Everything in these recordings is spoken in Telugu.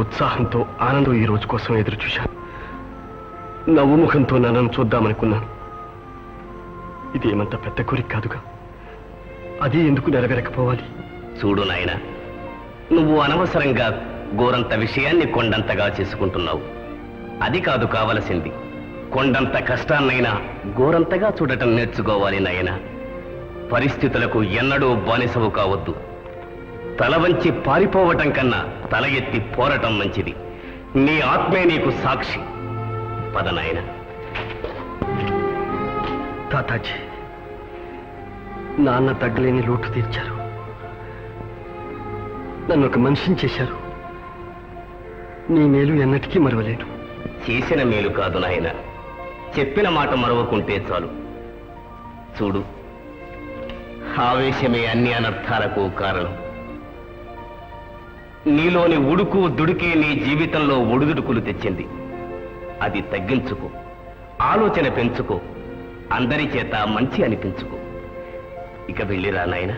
ఉత్సాహంతో ఆనందం ఈ రోజు కోసం ఎదురు చూశాను. నవ్వుముఖంతో నన్ను చూద్దామనుకున్నాను. ఇదేమంత పెద్ద కోరిక కాదుగా, అది ఎందుకు నెరవేరకపోవాలి? చూడు నాయన, నువ్వు అనవసరంగా గోరంత విషయాన్ని కొండంతగా చేసుకుంటున్నావు. అది కాదు కావలసింది. కొండంత కష్టాన్నైనా గోరంతగా చూడటం నేర్చుకోవాలి నాయన. పరిస్థితులకు ఎన్నడూ బానిసవు కావద్దు. తల వంచి పారిపోవటం కన్నా తల ఎత్తి పోరటం మంచిది. నీ ఆత్మే నీకు సాక్షి. పద నాయన. తాతాజీ, నాన్న తగ్గలేని లోటు తీర్చారు. నన్ను ఒక మనిషిని చేశారు. నీ మేలు ఎన్నటికీ మరవలేను. చేసిన మేలు కాదు నాయన, చెప్పిన మాట మరవకుంటే చాలు. చూడు, ఆవేశమే అన్ని అనర్థాలకు కారణం. నీలోని ఉడుకు దుడుకే నీ జీవితంలో ఒడిదుడుకులు తెచ్చింది. అది తగ్గించుకో, ఆలోచన పెంచుకో, అందరి చేత మంచి అనిపించుకో. ఇక వెళ్ళిరా నాయన.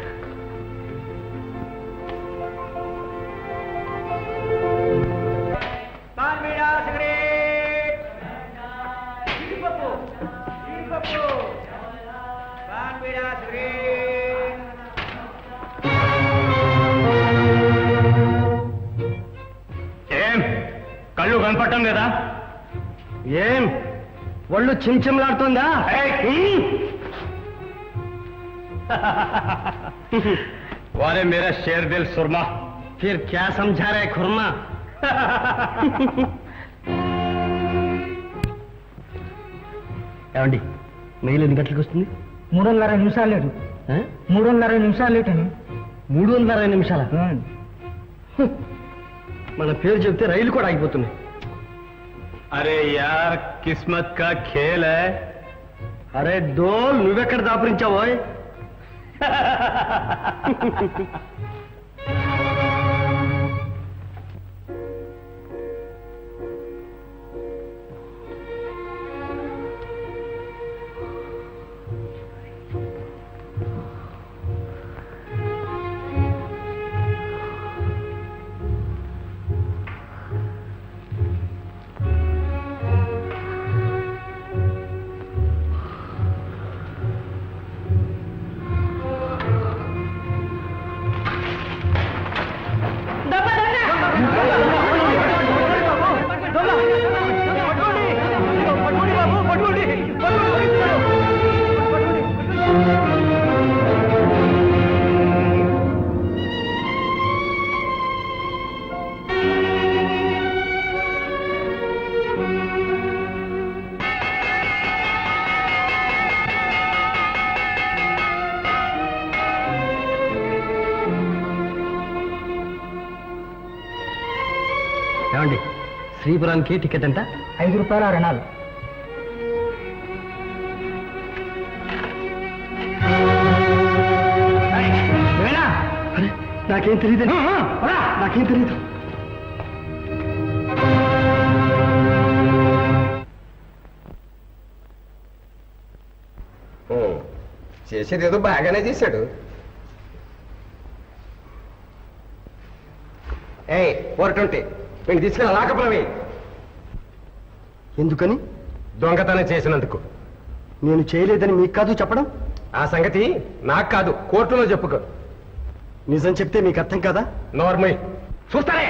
ఏం కళ్ళు కనపడటం లేదా? ఏం ఒళ్ళు చించంలాడుతుందా? वाले मेरा शेर दिल सुरमा, फिर क्या समझा रहे खुरमा? ఏమండి, మెయిల్ ఎన్ని గంటలకు వస్తుంది? 3:30 నిమిషాలు లేటు. 3:30 నిమిషాలు లేట్ అని. 3:30 నిమిషాల? మన పేరు చెప్తే రైలు కూడా ఆగిపోతున్నాయి. అరే యార్, కిస్మత్ కా ఖేల్ హై. అరే డోల్, నువ్వెక్కడ దాపురించావోయ్? ఏమండి, శ్రీపురానికి టికెట్ ఎంత? 5 రూపాయల రణాలు. నాకేం తెలియదు, నాకేం తెలియదు. చేసేది ఏదో బాగానే చేశాడు. ఏయ్ 420 వీడిని తీసుకెళ్ళి లాకపురమే. ఎందుకని? దొంగతనం చేసినందుకు. నేను చేయలేదని మీకు కాదు చెప్పడం? ఆ సంగతి నాకు కాదు, కోర్టులో చెప్పుకో. నిజం చెప్తే మీకు అర్థం కదా? నోర్మై చూస్తారే.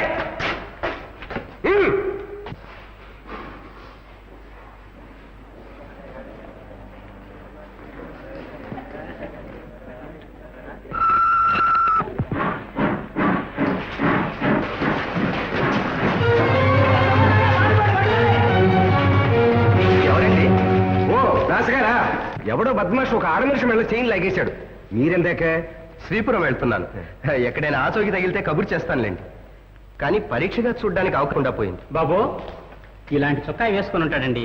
ఎవరండి? ఓ రాసుగారా, ఎవడో బద్మాష్ ఒక ఆడమనిషి మెళ్ళ చైన్ లాగేశాడు. మీరెందాక? శ్రీపురం వెళ్తున్నాను. ఎక్కడైనా ఆచోకి తగిలితే కబురు చేస్తానులేండి. కానీ పరీక్షగా చూడ్డానికి అవకుండా పోయింది. బాబు, ఇలాంటి చొక్కా వేసుకుని ఉంటాడండి.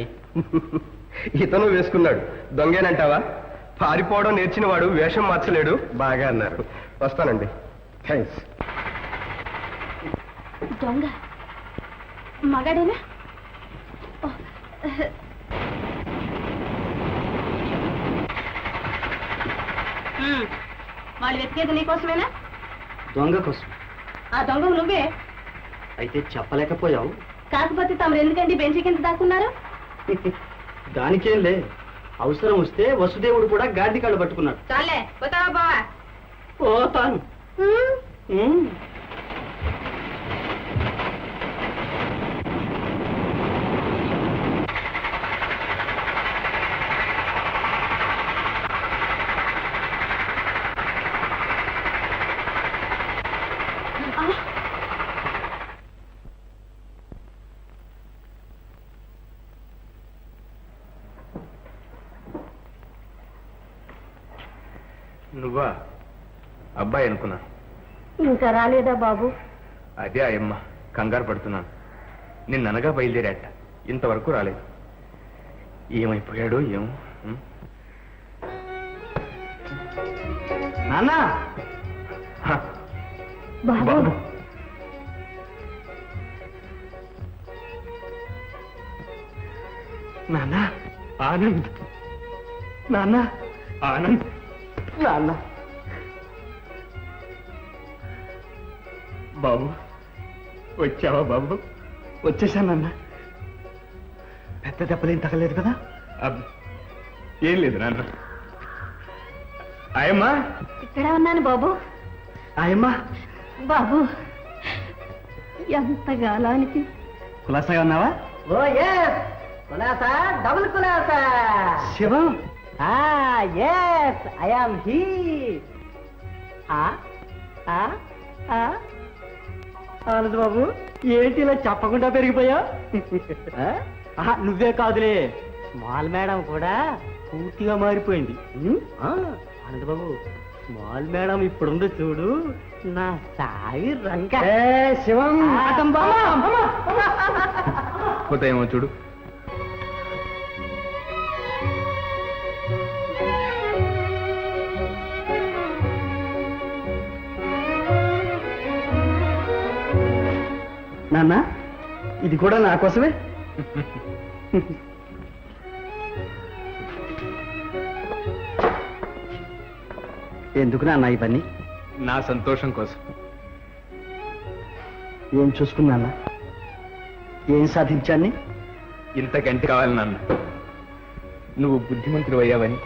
ఇతను వేసుకున్నాడు. దొంగేనంటావా? పారిపోవడం నేర్చిన వాడు వేషం మార్చలేడు. బాగా అన్నారు. వస్తానండి. థ్యాంక్స్. దొంగ మగాడేనా? వాళ్ళు వెతికేది నీకోసమేనా? దొంగ కోసం. ఆ దొంగ నువ్వే. అయితే చెప్పలేకపోయావు. కాకపోతే తమరు ఎందుకండి బెంచి కింద దాక్కున్నారు? దానికేంలే, అవసరం వస్తే వసుదేవుడు కూడా గాడిద కాళ్ళు పట్టుకున్నాడు. చాలే పోతావా బావా? పోతాను. ఉమ్. నువ్వా? అబ్బాయి అనుకున్నా. ఇంకా రాలేదా బాబు? అదే అయ్యమ్మ, కంగారు పడుతున్నాను. నిన్ననగా బయలుదేరాట, ఇంతవరకు రాలేదు. ఏమైపోయాడో ఏమో. నాన్న, హ, బాబు బాబు. నాన్న ఆనంద్, నాన్న ఆనంద్, నాన్న. బాబు వచ్చావా బాబు? వచ్చేసానన్న. పెద్ద దెబ్బలేం తగలేదు కదా? ఏం లేదు నాన్న. అయ్యమ్మా, ఇక్కడ ఉన్నాను బాబు. ఆయమ్మా, బాబు ఎంత గాలానికి కులాసాగా ఉన్నావా? ఓ ఎస్ కులాసా, డబుల్ కులాసా. Shivam, yes I am here. Anand Babu, ఏంటి ఇలా చెప్పకుండా పెరిగిపోయా? నువ్వే కాదులే, స్మాల్ మేడం కూడా పూర్తిగా మారిపోయింది. ఆనంద్ బాబు, స్మాల్ మేడం ఇప్పుడుందో చూడు, నా సాయి రంగ. శివం, పోతాయేమో చూడు. నాన్న, ఇది కూడా నా కోసమే. ఎందుకు నాన్న ఇవన్నీ? నా సంతోషం కోసం. ఏం చూసుకున్నానా? ఏం సాధించాన్ని? ఇంతకంటే కావాలి నాన్న. నువ్వు బుద్ధిమంతుడు అయ్యావని,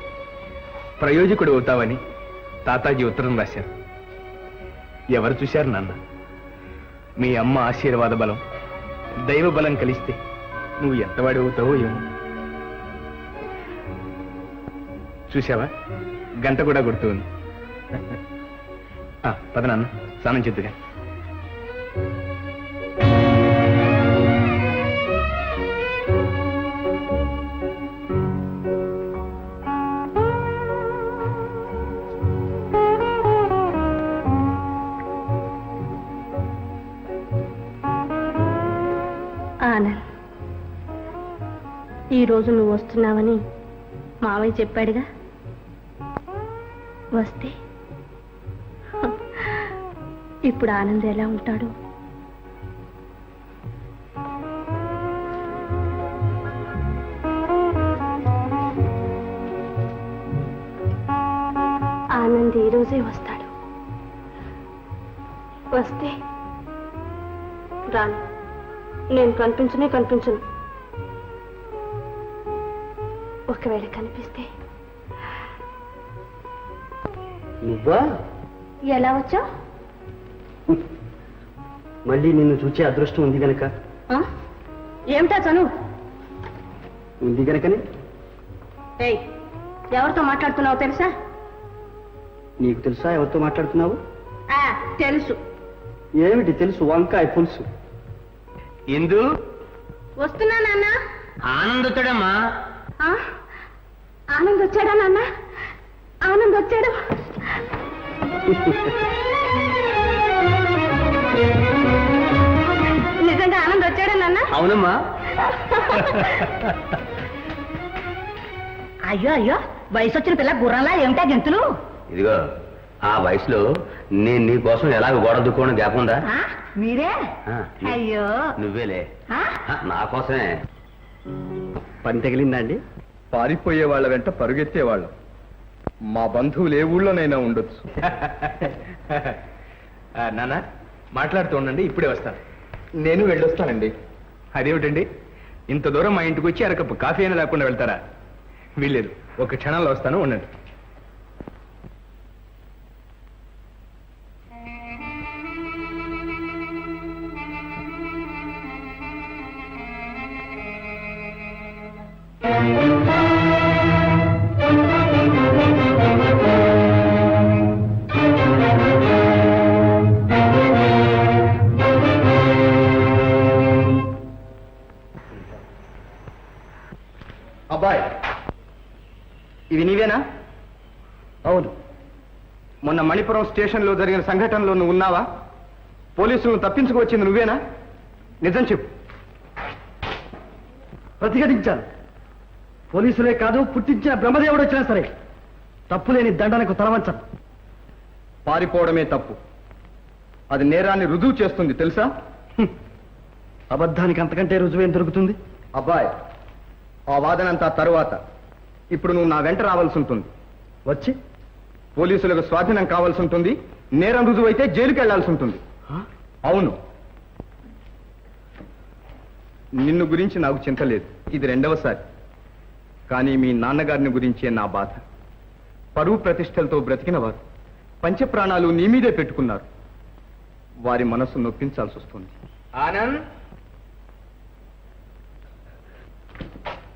ప్రయోజకుడు అవుతావని తాతాజీ ఉత్తరం రాశారు. ఎవరు చూశారు నాన్న? మీ అమ్మ ఆశీర్వాద బలం, దైవ బలం కలిస్తే నువ్వు ఎంతవాడి అవుతావో ఏమో. చూసావా, గంట కూడా కొడుతుంది. పద నాన్న, స్నానం చేద్దుగా. ఆనంద్, ఈరోజు నువ్వు వస్తున్నావని మావయ్య చెప్పాడుగా. వస్తే ఇప్పుడు ఆనంద్ ఎలా ఉంటాడు? ఆనంద్ ఈ రోజే వస్తాడు. వస్తే రాను, నేను కనిపించను. ఒకవేళ కనిపిస్తే నువ్వా? ఎలా వచ్చావు? మళ్ళీ నిన్ను చూచే అదృష్టం ఉంది గనక. ఏమిటా చనువు? ఉంది గనకనే. ఏయ్, ఎవరితో మాట్లాడుతున్నావు తెలుసా? నీకు తెలుసా ఎవరితో మాట్లాడుతున్నావు? తెలుసు. ఏమిటి తెలుసు? వంకాయ పులుసు. ఎందు వస్తున్నా నాన్న. ఆనంద్ వచ్చాడమ్మా. ఆనంద్ వచ్చాడా నాన్న? ఆనంద్ వచ్చాడు. నిజంగా ఆనంద్ వచ్చాడా నాన్న? అవునమ్మా. అయ్యో వయసు వచ్చిన పిల్ల గుర్రంలా ఏమిటా గెంతులు? ఇదిగో, ఆ వయసులో నేను నీ కోసం ఎలాగ గోడ దుక్కోవడం జ్ఞాపకం ఉందా? మీరే? ఆ, అయ్యో, నువ్వేలే. నా కోసమే. పని తగిలిందా అండి? పారిపోయే వాళ్ళ వెంట పరుగెత్తేవాళ్ళం. మా బంధువులు ఏ ఊళ్ళోనైనా ఉండొచ్చు. నాన్న, మాట్లాడుతూ ఉండండి, ఇప్పుడే వస్తాను. నేను వెళ్ళొస్తానండి. అదేమిటండి, ఇంత దూరం మా ఇంటికి వచ్చి అరకప్పు కాఫీ అయినా లేకుండా వెళ్తారా? వీల్లేదు, ఒక క్షణంలో వస్తాను, ఉండండి. అబ్బాయ్, ఇవి నీవేనా? అవును. మొన్న మణిపురం స్టేషన్లో జరిగిన సంఘటనలో నువ్వు ఉన్నావా? పోలీసులను తప్పించుకువచ్చింది నువ్వేనా? నిజం చెప్పు. ప్రతిఘటించాను. పోలీసులే కాదు, పుట్టించిన బ్రహ్మదేవుడు వచ్చినా సరే తప్పులేని దండనకు తలవంచను. పారిపోవడమే తప్పు. అది నేరాన్ని రుజువు చేస్తుంది తెలుసా? అబద్ధానికి అంతకంటే రుజువేం దొరుకుతుంది? అబ్బాయ్, ఆ వాదనంతా తరువాత. ఇప్పుడు నువ్వు నా వెంట రావాల్సి ఉంటుంది. వచ్చి పోలీసులకు స్వాధీనం కావాల్సి ఉంటుంది. నేరం రుజువు అయితే జైలుకి వెళ్లాల్సి ఉంటుంది. అవును. నిన్ను గురించి నాకు చింత లేదు, ఇది రెండవసారి. కానీ మీ నాన్నగారిని గురించే నా బాధ. పరువు ప్రతిష్టలతో బ్రతికిన వారు పంచప్రాణాలు నీ మీదే పెట్టుకున్నారు. వారి మనసు నొప్పించాల్సి వస్తుంది. ఆనంద్,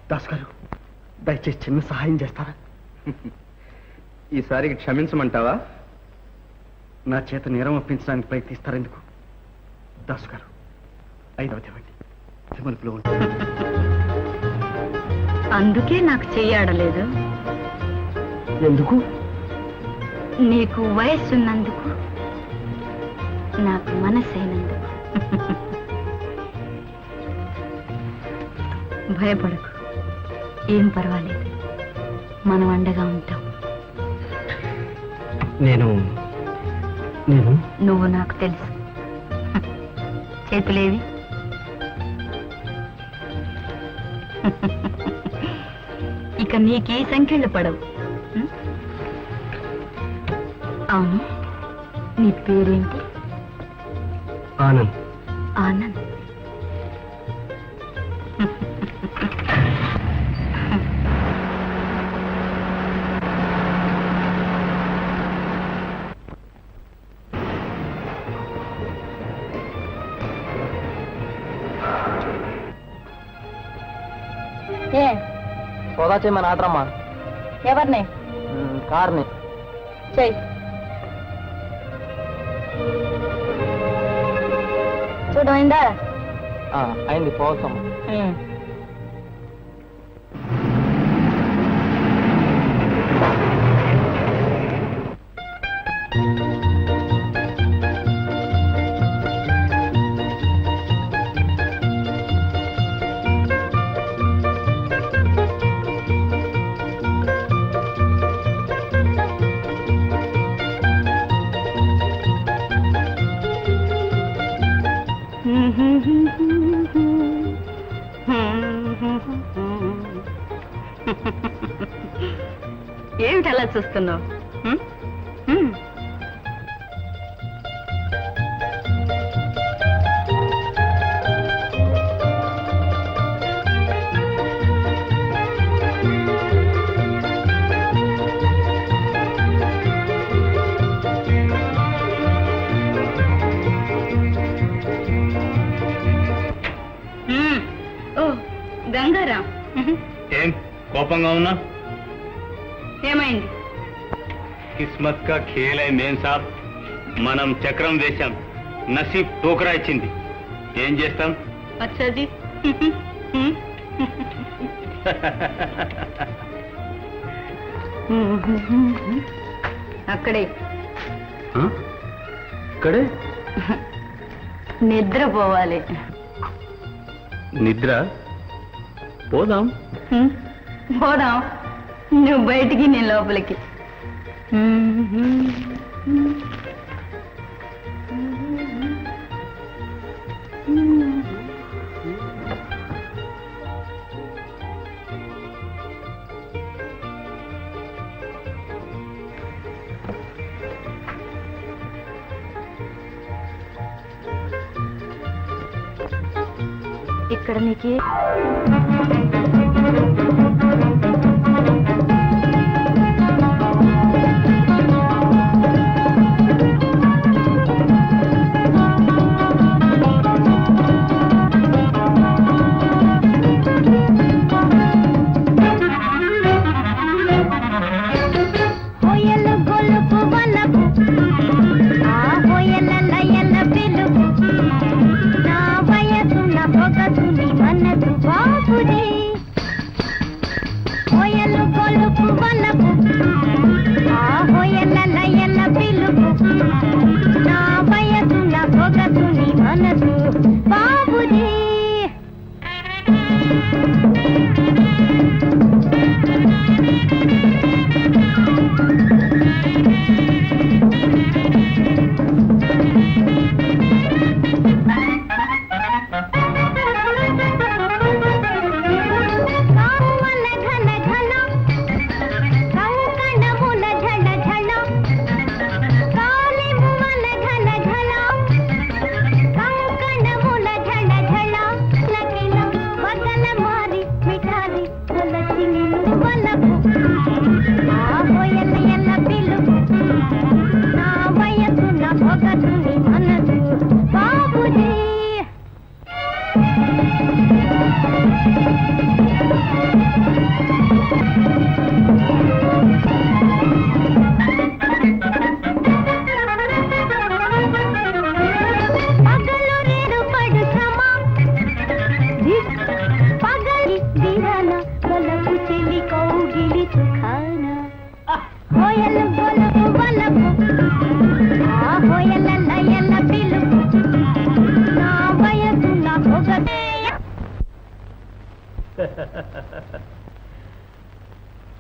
దాస్ గారు, దయచేసి చిన్న సహాయం చేస్తారా? ఈసారికి క్షమించమంటావా? నా చేత నేరం ఒప్పించడానికి ప్రయత్నిస్తారెందుకు? దాస్ గారు, 5వ ఇవ్వండి. తిమలుపులో ఉంటుంది. అందుకే నాకు చెయ్యాడలేదు. ఎందుకు? నీకు వయస్సున్నందుకు, నాకు మనసైనందుకు. భయపడకు, ఏం పర్వాలేదు, మనం అండగా ఉంటాం. నేను నువ్వు నాకు తెలుసు. చేతులేవి? ఇక నీకే సంఖ్యలు పడవు. అవును, నీ పేరేంటి? ఆనంద్. ఆనంద్. ఏ సోదా చేయమని ఆటరమ్మా. ఎవరిని? కార్ని. చెయ్యి. చూడమైందా? అయింది, పోవచ్చమ్మా. ఏమిటి అలా చూస్తున్నావు? ఓ గంగారాం, ఏం కోపంగా ఉన్నా? ఏమైంది? కిస్మత్ కా ఖేల్ హై మేం సాబ్. మనం చక్రం వేశాం, నసీబ్ టోకరా ఇచ్చింది. ఏం చేస్తాం? అచ్చాజీ. అక్కడే ఇక్కడే నిద్రపోవాలి. నిద్ర? పోదాం. పోదాం, నువ్వు బయటికి, నేను లోపలికి. ఇక్కడ నీకు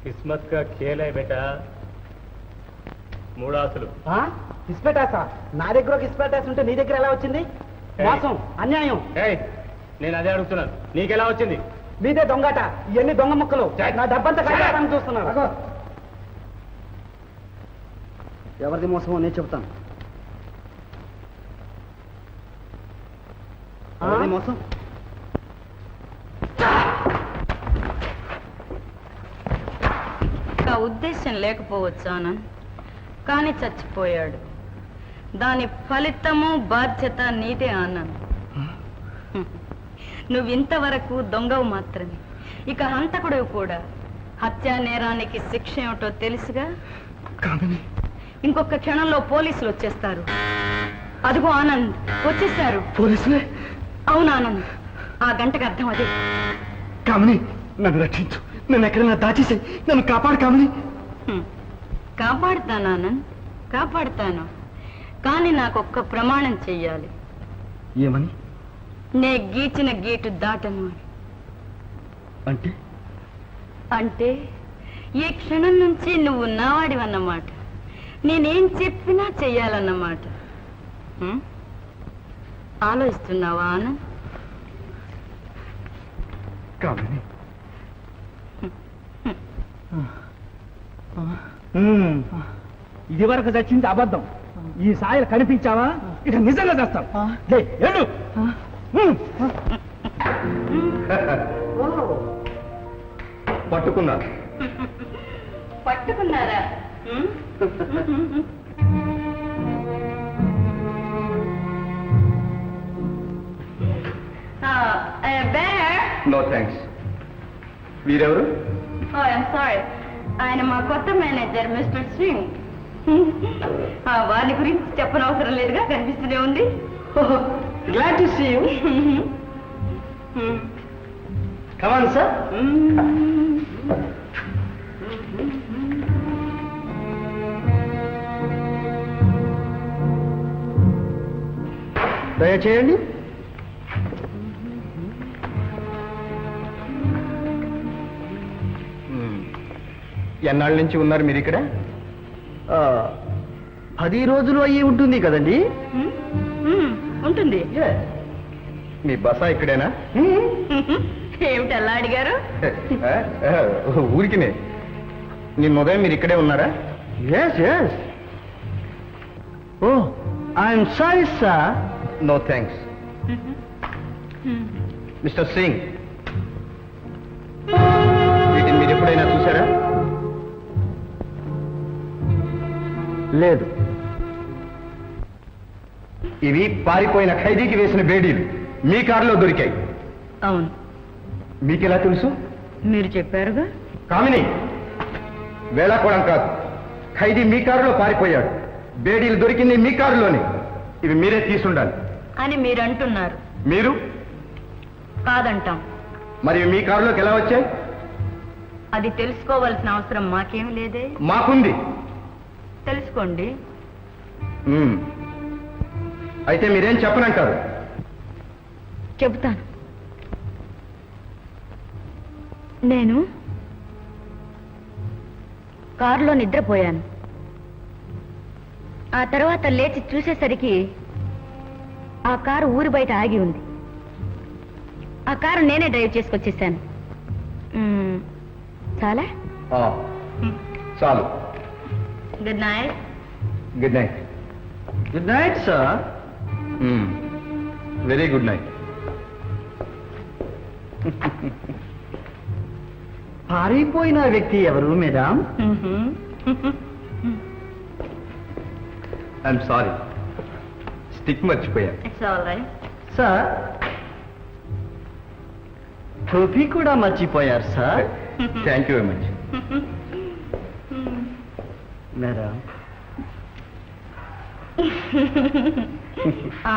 किस्मत का खेल है बेटा మూడాసులు ఇస్పెటాసా నా దగ్గర ఒక ఇస్పెటాస్ ఉంటే నీ దగ్గర ఎలా వచ్చింది? మోసం, అన్యాయం. నేను అదే అడుగుతున్నాను, నీకెలా వచ్చింది? మీదే దొంగట. ఇవన్నీ దొంగ ముక్కలు. నా డబ్బంతా కట్టాలని చూస్తున్నారు. ఎవరిది మోసమో నేను చెప్తాను. మోసం ఉద్దేశం లేకపోవచ్చు ఆనంద్, కానీ చచ్చిపోయాడు. దాని ఫలితము బాధ్యత నీదే ఆనంద్. నువ్వు ఇంతవరకు దొంగవు మాత్రమే, ఇక హంతకుడు కూడా. హత్యా నేరానికి శిక్ష ఏమిటో తెలుసుగా. ఇంకొక క్షణంలో పోలీసులు వచ్చేస్తారు. అదిగో ఆనంద్ వచ్చేస్తారు. పోలీసులే? అవును ఆనంద్, ఆ గంటకు అర్థం అదే. కామిని, నన్ను రక్షించు. నన్ను ఎక్కడైనా దాచేసి నన్ను కాపాడు కామిని. కాపాడుతాను ఆనంద్, కాపాడుతాను. కానీ నాకొక్క ప్రమాణం చెయ్యాలి. ఏమని? నే గీచిన గీటు దాటను. అంటే? అంటే ఈ క్షణం నుంచి నువ్వు నావాడివన్నమాట. నేనేం చెప్పినా చెయ్యాలన్నమాట. ఆలోచిస్తున్నావా ఆనంద్? కామిని, ఇది వరకు చచ్చింది అబద్ధం. ఈ సాయలు కనిపించావా ఇక నిజంగా చేస్తాం. పట్టుకున్నారు. పట్టుకున్నారా? No thanks. వీరెవరు? సారీ, ఆయన మా కొత్త మేనేజర్ మిస్టర్ సింగ్. వారి గురించి చెప్పనవసరం లేదుగా, కనిపిస్తూనే ఉంది. Glad to see you. Come on sir. దయచేయండి. ఎన్నాళ్ళ నుంచి ఉన్నారు మీరు ఇక్కడ? 10 రోజులు అయ్యి ఉంటుంది కదండి. ఉంటుంది. మీ బస ఇక్కడేనా? ఏమిటి అలా అడిగారు? ఊరికినే. నిన్న ఉదయం మీరు ఇక్కడే ఉన్నారా? Yes yes. Oh, I'm sorry sir. No thanks. Mister Singh, వీటిని మీరు ఎప్పుడైనా చూసారా? లేదు. ఇవి పారిపోయిన ఖైదీకి వేసిన బేడీలు మీ కారులో దొరికాయి. అవును, మీకెలా తెలుసు? మీరు చెప్పారుగా. కామిని, వేళాకోళం కాదు. ఖైదీ మీ కారులో పారిపోయాడు. బేడీలు దొరికింది మీ కారులోనే. ఇవి మీరే తీసుండాలి అని మీరు అంటున్నారు. మీరు కాదంటాం. మరి మీ కారులోకి ఎలా వచ్చాయి? అది తెలుసుకోవాల్సిన అవసరం మాకేం లేదే. మాకుంది. తెలుసుకోండి. అయితే మీరేం చెప్పనంటారు? చెబుతాను. నేను కారులో నిద్రపోయాను. ఆ తర్వాత లేచి చూసేసరికి ఆ కారు ఊరి బయట ఆగి ఉంది. ఆ కారు నేనే డ్రైవ్ చేసుకొచ్చేసాను. చాలా. చాలు. Good night. Good night. Good night sir. Very good night. పారిపోయిన వ్యక్తి ఎవరు మేడం? ఐఎమ్ సారీ, స్టిక్ మర్చిపోయాను. It's all right. సార్, టోపీ కూడా మర్చిపోయారు sir. Thank you very much. Madam,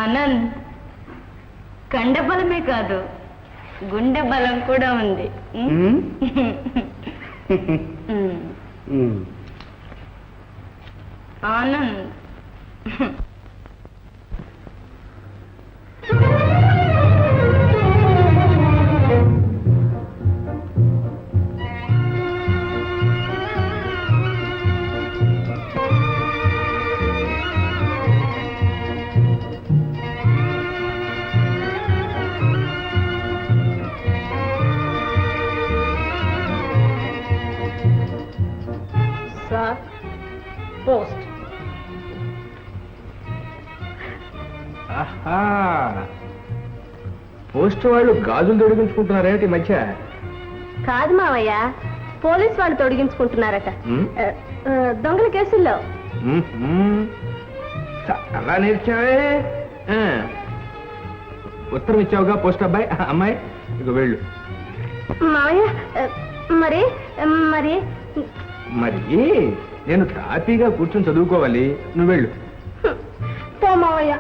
Anand, కండబలమే కాదు, గుండె బలం కూడా ఉంది. Anand, sir, post. ఆహా, పోస్ట్ వాళ్ళు గాజులు తొడిగించుకుంటున్నారేంటి ఈ మధ్య? కాదు మావయ్య, పోలీస్ వాళ్ళు తొడిగించుకుంటున్నారట. ఉమ్. దొంగల కేసుల్లో. అలా నేర్చావే. ఆ. ఉత్తరం ఇచ్చావుగా పోస్ట్ అబ్బాయి అమ్మాయి, ఇక వెళ్ళు. మావయ్య, మరి మరి మరి నేను తాపీగా కూర్చొని చదువుకోవాలి, నువ్వు వెళ్ళు. పో మావయ్య.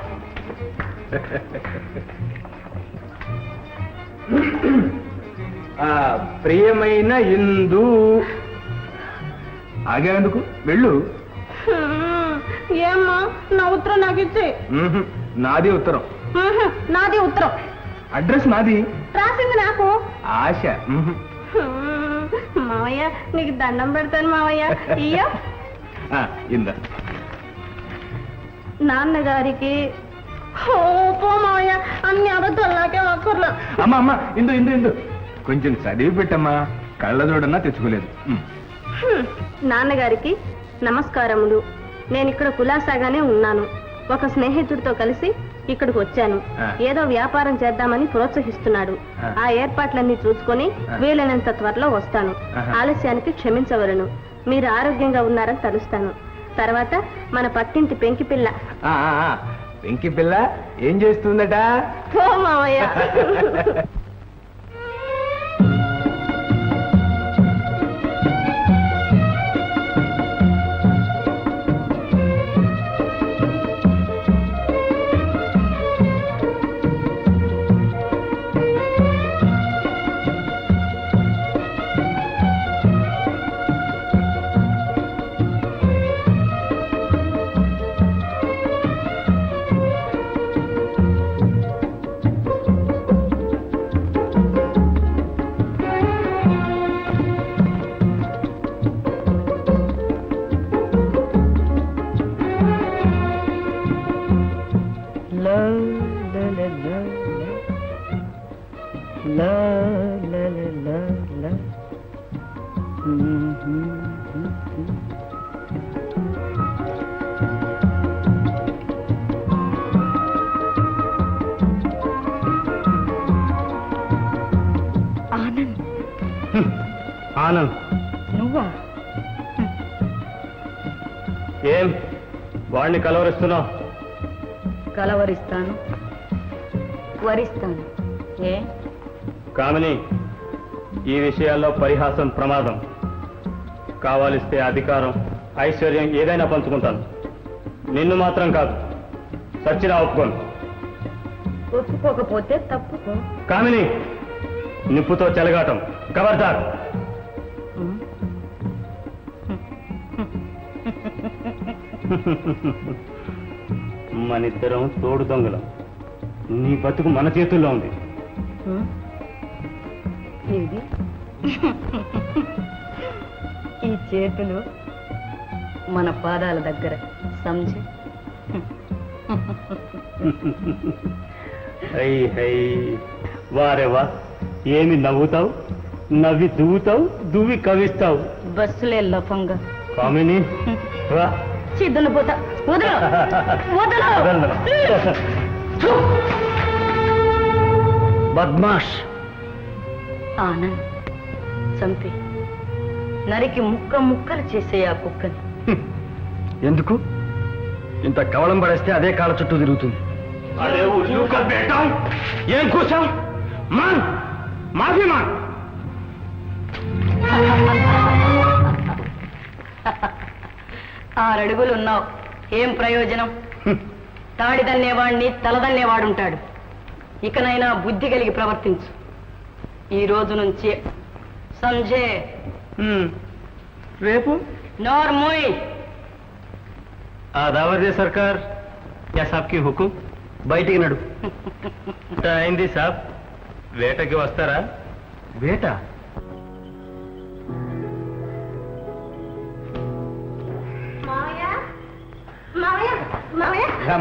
ఆ ప్రియమైన ఇందు, ఆగేందుకు వెళ్ళు. ఏమ్మా, నా ఉత్తరం నాకు ఇచ్చే. నాది ఉత్తరం. నాది ఉత్తరం. అడ్రస్ నాది, రాసింది నాకు. ఆశ. మావయ్య, నీకు దండం పెడతాను మావయ్య. ఇయ్య. ఇందా. నాన్నగారికి. పో మావయ్య, అన్ని అబద్ధాలు నాకే ఒక్కర్లా. అమ్మా అమ్మా, ఇందు ఇందు ఇందు, కొంచెం చదివి పెట్టమ్మా, కళ్ళజోడన్నా తెచ్చుకోలేదు. నాన్నగారికి నమస్కారములు. నేను ఇక్కడ కులాసాగానే ఉన్నాను. ఒక స్నేహితుడితో కలిసి ఇక్కడికి వచ్చాను. ఏదో వ్యాపారం చేద్దామని ప్రోత్సహిస్తున్నాడు. ఆ ఏర్పాట్లన్నీ చూసుకొని వీలైనంత త్వరలో వస్తాను. ఆలస్యానికి క్షమించవలను. మీరు ఆరోగ్యంగా ఉన్నారని తలుస్తాను. తర్వాత మన పట్టింటి పెంకి పిల్ల. వెంకి పిల్ల ఏం చేస్తుందట? పో మావయ్య. ఆనంద్. నువ్వా? ఏం వాడిని కలవరిస్తున్నావు? కలవరిస్తాను, వరిస్తాను. ఏ? కామిని, ఈ విషయాల్లో పరిహాసం ప్రమాదం. కావాలిస్తే అధికారం, ఐశ్వర్యం ఏదైనా పంచుకుంటాను. నిన్ను మాత్రం కాదు, సచ్చినా ఒప్పుకోను. ఒప్పుకోకపోతే తప్పుకో. కామిని, నిప్పుతో చెలగాటం ఖబర్దార్. మనిద్దరం తోడు దొంగలం. నీ బతుకు మన చేతుల్లో ఉంది. ఇది ఈ చేతులు మన పాదాల దగ్గర సంజయ్. హై హై, వారేవా, ఏమి నవ్వుతావు, నవ్వి దువ్వుతావు, దువ్వి కవిస్తావు. బస్సులే లఫంగా. కామిని, రా. చిద్దును పోతా. వదలు, వదలు. బద్మాష్. ఆనంద్, చంపి నరికి ముక్క ముక్కలు చేసే ఆ కుక్కని. ఎందుకు? ఇంత కవలం పడేస్తే అదే కాళ్ళ చుట్టూ తిరుగుతుంది. అరే ఉల్లు కా బేటా, ఏం కూర్చాం? మాన్, మాఫీ మాన్. 6 అడుగులు ఉన్నావు, ఏం ప్రయోజనం? తాడిదన్నేవాడిని తలదన్నేవాడుంటాడు. ఇకనైనా బుద్ధి కలిగి ప్రవర్తించు. ఈ రోజు నుంచి సంజయ్. రేపు నోర్మోయ్. ఆదావర్దే సర్కార్, యా సాబ్ కి హుకుం. బయటికి నడు. అయింది సాబ్. వేటకి వస్తారా? వేట?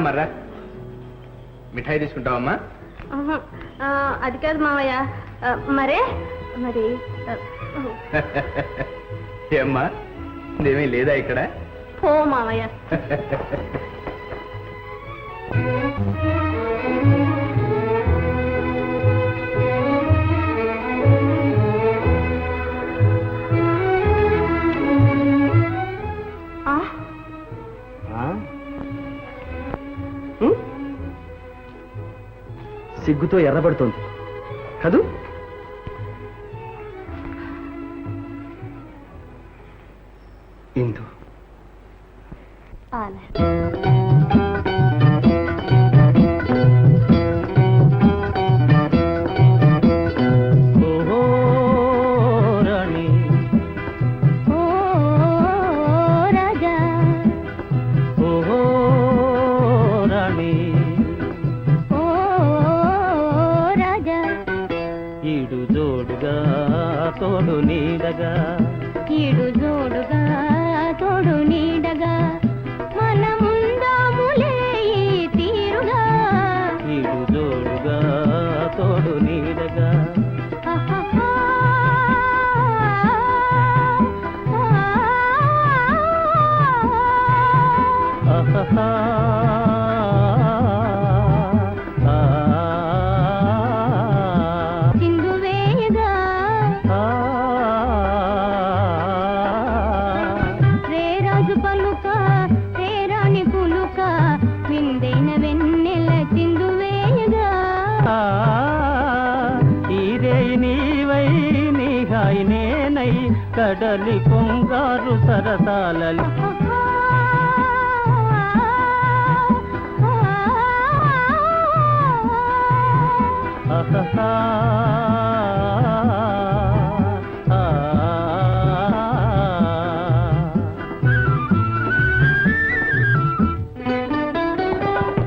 మర్రా, మిఠాయి తీసుకుంటావమ్మా? అది కాదు మావయ్య. మరే మరి ఏమ్మా, ఇదేమీ లేదా ఇక్కడ? పో మావయ్య. సిగ్గుతో ఎర్రబడుతోంది కదూ? ఇందు, ఈడు జోడుగా తోడు నీడగా, ఈడు జోడుగా తోడు నీడగా, మనముందాములే ఈ తీరుగా. ఈడు జోడుగా తోడు నీడగా. ఆహాహా, ఆహాహా, చిందువేయగా రేరాజు పలుక, రేరాణి పులుక, విందైన వెన్నెల చిందువేయగా. ఇదే నీవై నీహాయి నేనై కడలి కొంగారు సరసాలలి. ఆహాహా,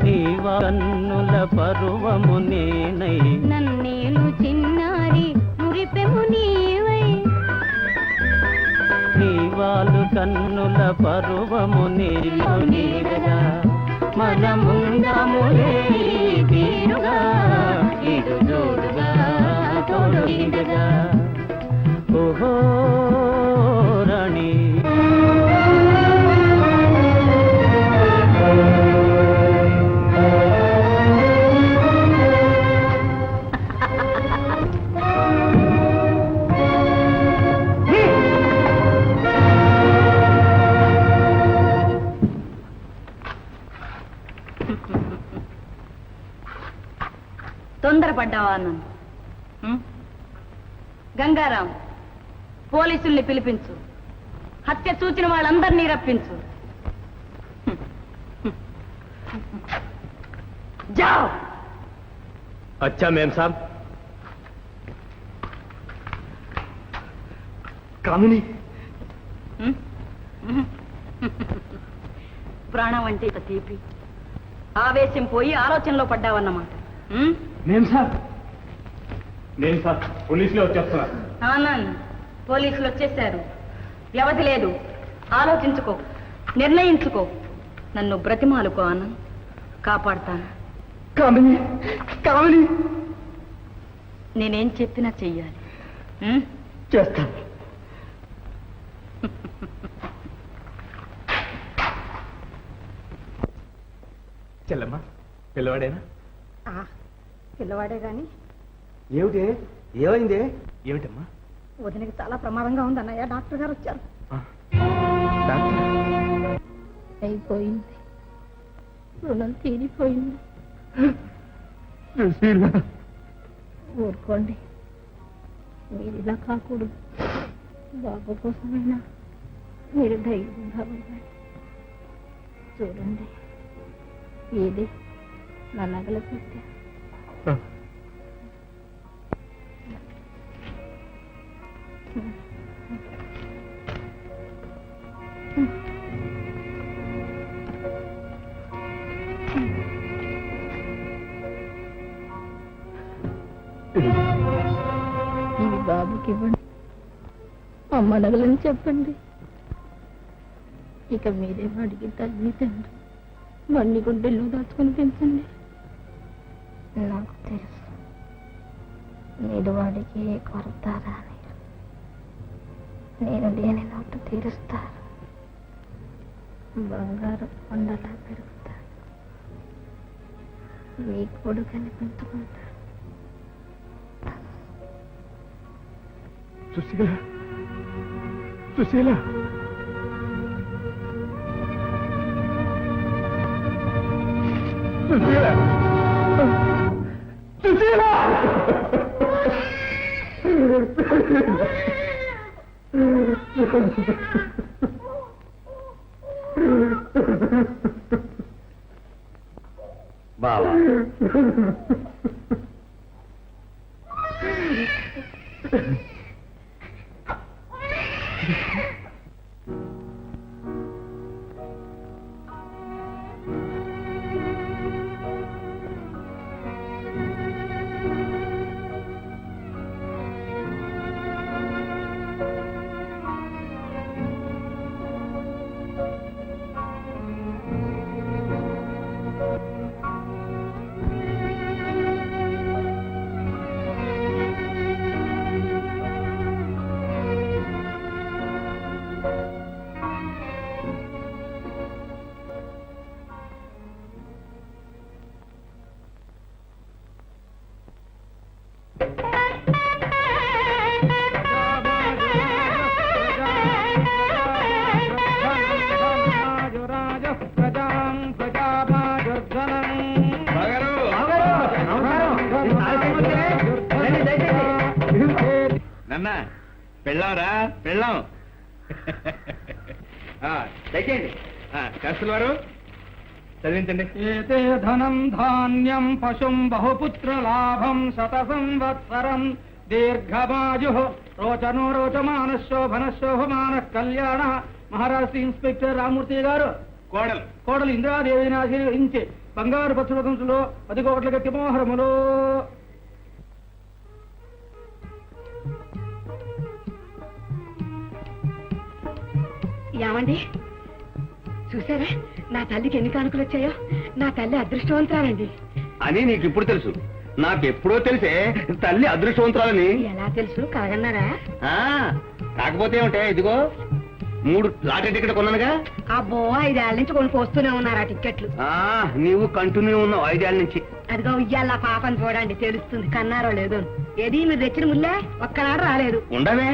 నీవా కన్నుల పరువము నేనై, నన్నేలు చిన్నారి మురిపెము నీవై. నీవాలు కన్నుల పరువము నీలో నీడగా, మనముందాములే ఈ తీరుగా. ఇడు జోడుగా తోడు నీడగా. ఓహో రాణి, తొందరపడ్డావా అన్నాను. గంగారాం, పోలీసుల్ని పిలిపించు. హత్య చూచిన వాళ్ళందరినీ రప్పించు. జావ్. అచ్చా మేం సాబ్. కామిని, ప్రాణం అంటే ఇక తీపి. ఆవేశం పోయి ఆలోచనలో పడ్డావన్నమాట. మేం సాబ్, నేను సార్ పోలీసులు వచ్చేస్తున్నారు. ఆనంద్, పోలీసులు వచ్చేశారు. వ్యవధి లేదు. ఆలోచించుకో, నిర్ణయించుకో. నన్ను బ్రతిమాలుకో ఆనంద్, కాపాడుతాను. కామిని, కామిని, నేనేం చెప్పినా చెయ్యాలి. చేస్తాను. చెల్లమ్మా, పిల్లవాడేనా? పిల్లవాడే గాని ఏమిటి, ఏమైంది? ఏమిటమ్మా? వదినకి చాలా ప్రమాదంగా ఉంది అన్నయ్య. డాక్టర్ గారు వచ్చారు. అయిపోయింది, రుణం తీరిపోయింది. ఊరుకోండి, మీరు ఇలా కాకూడదు. బాబు కోసమైనా మీరు ధైర్యంగా ఉండాలి. చూడండి, ఇది నా నగల పెట్టా. ఇవి బాబుకి ఇవ్వండి. అమ్మ నగలని చెప్పండి. ఇక మీరేమో అడిగి తల్లి తండ్రి బండి గుడ్డెల్లో దాచుకొని పెంచండి. నాకు తెలుసు మీరు వాడికి ఏ కొరత రాని. నేను లేని లోటు తీరుస్తారు. బంగారు కొండలా పెరుగుతాను. మీ కొడుకని పెంచుకుంటాను. సుశీల, సుశీల, సుశీల, సుశీల. బావా, నాన్న, పెళ్ళాంరా, పెళ్ళాం. దయచేయండి. శాస్త్రుల వారు చదివించండి. ఏతే ధనం ధాన్యం పశుం బహుపుత్ర లాభం శత సంవత్సరం దీర్ఘమాయు రోచనో రోచమాన శోభన శోభమాన కళ్యాణ. మహారాష్ట్ర ఇన్స్పెక్టర్ రామూర్తి గారు కోడలు ఇంద్రాదేవిని ఆశీర్వదించి బంగారు పశుపతంలో 10 కోట్ల గట్టి మోహరములో. ఏమండి, చూసారా నా తల్లికి ఎన్ని కానుకలు వచ్చాయో? నా తల్లి అదృష్టవంతురాలండి. అని నీకు ఇప్పుడు తెలుసు? నాకెప్పుడో తెలిసే తల్లి అదృష్టవంతురాలని. ఎలా తెలుసు? కాగన్నారా? కాకపోతే ఏమిటే, ఇదిగో 3 లాటరీ టికెట్ కొన్నానుగా. అబ్బో, 5 ఏళ్ల నుంచి కొనుక్కొస్తూనే ఉన్నారు ఆ టికెట్లు. నీవు కంటిన్యూ ఉన్నావు 5 ఏళ్ల నుంచి. అదిగో ఇయ్యాల పాపని చూడండి, తెలుస్తుంది కన్నారో లేదో. ఏది మీరు తెచ్చిన ముల్లే ఒక్కనాడు రాలేదు. ఉండవే,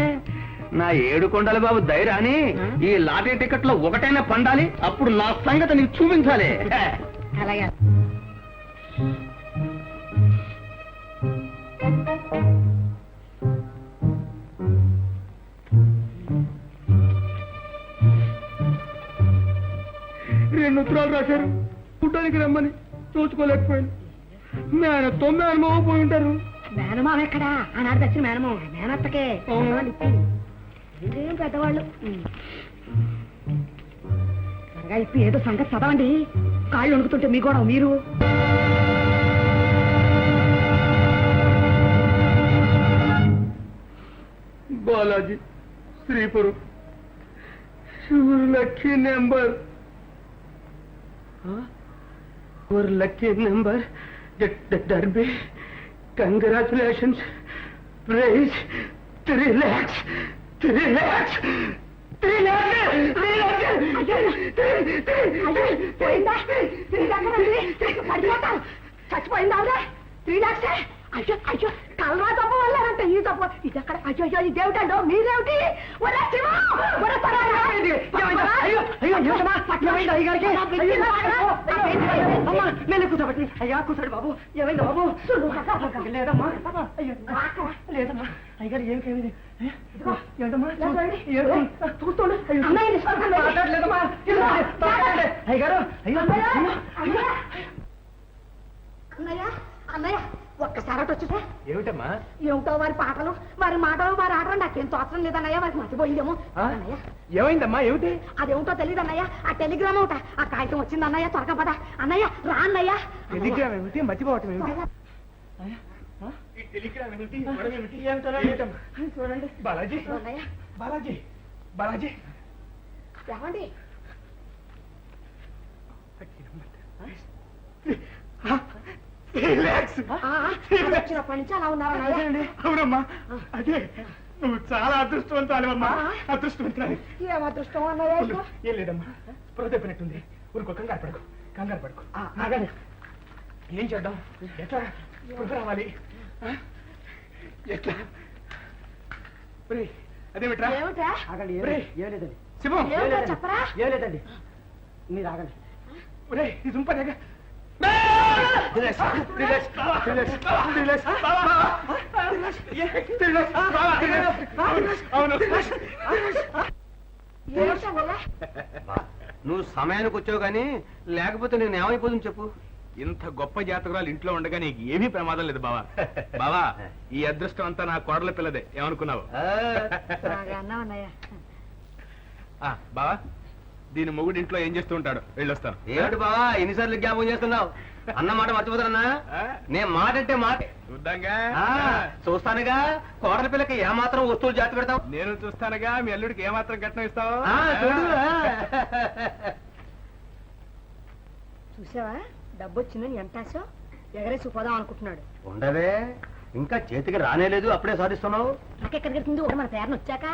నా 7 కొండల బాబు ధైర్యాన్ని ఈ లాటరీ టికెట్ లో ఒకటైనా పండాలి. అప్పుడు నా సంగతి నీకు చూపించాలి. అలాగే 2 ఉత్తరాలు రాశారు చూడడానికి రమ్మని చూసుకోలేకపోయాను. మేనమావ పోయి ఉంటారు. మేనమావ ఎక్కడా? ఆనాడు తెచ్చిన మేనమావ మేనత్తకే ఇదేం పెద్దవాళ్ళు. త్వరగా ఇప్పి ఏదో సంగతి చదవండి. కాళ్ళు వణుకుతుంటే మీ కూడా మీరు. Balaji Sripuram lucky number lucky number derby congratulations prize 3 lakhs 3 lakhs 3 lakhs చచ్చిపోయిందా? 3 lakhs. అయ్యో అయ్యో కలరా తప్ప వల్లారంట ఈ తప్ప ఇది ఎక్కడ? అయ్యో అయ్యో ఇదేమిటండో మీరేమిటి? నేను కూర్చోబట్టి అయ్యా కూర్చోడు బాబు. ఏమైంది బాబు? లేదమ్మా లేదమ్మా అయ్యారు ఏమికేమిది ఏంటమ్మా చూస్తుండే మాట్లాడలేదమ్మా అయ్యారు అయ్యో అన్నయ్య ఒక్కసారి అటు వచ్చితే ఏమిటమ్మా? ఏమిటో వారి పాటలు వారి మాటలు వారి ఆటలు నాకేం తోచడం లేదన్నయ్య. వారికి మర్చిపోయిందేమో. ఏమైందమ్మా? ఏమిటి? అదేమిటో తెలియదు అన్నయ్య. ఆ టెలిగ్రామ్ ఒకట ఆ కాగితం వచ్చింది అన్నయ్య. త్వరగా పద అన్నయ్య. రా అన్నయ్య. టెలిగ్రామ్ ఏమిటి? మర్చిపోవటం ఏమిటి? ఈ టెలిగ్రామ్ ఏమిటి? ఏమిటమ్మా? చూడండి బాలాజీ అన్నయ్య. బాలాజీ బాలాజీ ఏమండి? వచ్చినప్పటి నుంచి అలా ఉన్నారన్నయ్య. అవునమ్మా, అదే నువ్వు చాలా అదృష్టవంతాలేవమ్మా. అదృష్టవంతురాలి. ఏం అదృష్టం అన్నయ్య? ఏం లేదమ్మా, స్పృహ తప్పినట్టుంది. ఊరుకో, కంగారు పడుకో. ఆగండి. ఏం చేద్దాం? ఎట్లా స్పృహ రావాలి? ఎట్లా? అదేమిట్రా? ఏమిట్రా? ఆగండి. ఏం లేదండి. శివం, ఏమిటో చెప్పరా? ఏం లేదండి. మీరు ఆగండి. ఇది దుంపదేగా. నువ్వు సమయానికి వచ్చావు కానీ లేకపోతే నేను ఏమైపోతుంది చెప్పు. ఇంత గొప్ప జాతకురాలు ఇంట్లో ఉండగా నీకు ఏమీ ప్రమాదం లేదు బావా. బావా, ఈ అదృష్టం అంతా నా కోడల పిల్లదే. ఏమనుకున్నావు? బావా, దీని మొగుడు ఇంట్లో ఏం చేస్తూ ఉంటాడు? వెళ్ళొస్తాను. ఏమిటి బావా ఎన్నిసార్లు జ్ఞాపకం చేస్తున్నావు? అన్న మాట మర్చిపోతానన్నా. నేను మాట అంటే మాట చూద్దాంగా. చూస్తానుగా. కోడల పిల్లకి ఏమాత్రం వస్తువులు జాతి పెడతావు? నేను చూస్తానుగా. మీ అల్లుడికి ఏమాత్రం కట్నం ఇస్తావు? చూసావా డబ్బు వచ్చిందని ఎంత ఆశ ఎగరేసి పోదాం అనుకుంటున్నాడు. ఉండవే, ఇంకా చేతికి రానేలేదు, అప్పుడే సాధిస్తున్నావు. నాకెక్కడికి వెళ్తుంది ఒకటి మన తయారుని వచ్చాక.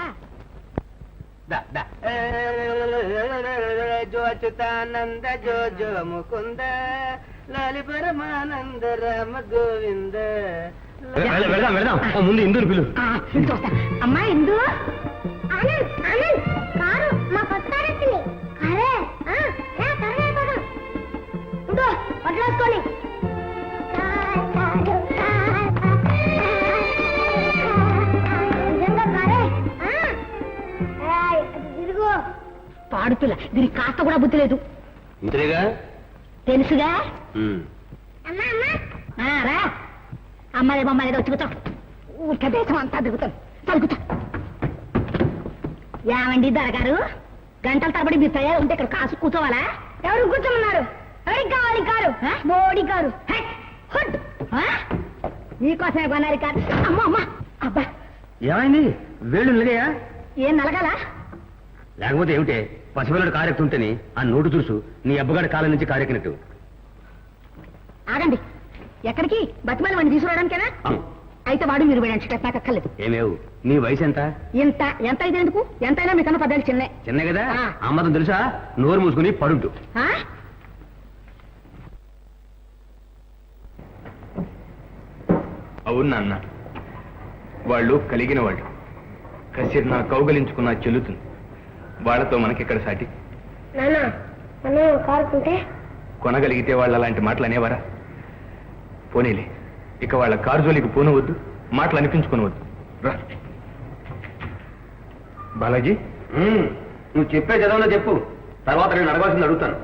జో అచ్యుతానంద జో జో ముకుంద లాలి పరమానంద రామ గోవింద. వెళదాం. ముందు ఇందుని పిలు. అమ్మా ఇందు కారు మా పక్కన వడ్లేసుకొని పాడుతులా దీనికి కాస్త కూడా బుద్ధి లేదు. ఇంతేగా తెలుసుగా. రా అమ్మాయి బొమ్మాయి ఏదో వచ్చి కూర్చో. ఊరికే దేశం అంతా తిరుగుతాను. చదువుతా. ఏమండి దొరగారు, గంటల తరబడి మీరు తయారు ఉంటే ఇక్కడ కాసు కూర్చోవాలా? ఎవరు కూర్చోమన్నారు? ఎవరికి కావాలి కారు? మోడీ కారు. మీకోసమే కొనాలి కారు. అమ్మా అమ్మా అబ్బా ఏమైంది? వేళ్ళు నిలగయా? ఏం నలగాల? లేకపోతే ఏమిటే? పసిపిల్లడు కారెక్తుంటేని ఆ నోటు చూసు నీ అబ్బగాడి కాలం నుంచి కారెక్కినట్టు. ఆగండి. ఎక్కడికి? బతిమాలి వాడిని తీసుకురావడానికేనా? అయితే వాడు మీరు వేయడానికి నాకు అక్కర్లేదు. ఏమేవు నీ వయసు ఎంత? ఎంత ఎంత అయితే ఎందుకు? ఎంతైనా మీకన్నా 10 ఏళ్ళు చిన్నే. చిన్న కదా? అమ్మతం తెలుసా? నోరు మూసుకుని పడుంటు. అవును నాన్న, వాళ్ళు కలిగిన వాళ్ళు. కసిరి నా కౌగలించుకున్న చెల్లుతుంది. వాళ్ళతో మనకిక్కడ సాటి. కొనగలిగితే వాళ్ళు అలాంటి మాటలు అనేవారా? పోనీలే, ఇక వాళ్ళ కారు జోలికి పోనవద్దు, మాటలు అనిపించుకోనవద్దు. రా బాలాజీ, నువ్వు చెప్పే చదవలో చెప్పు, తర్వాత నేను అడగాల్సింది అడుగుతాను.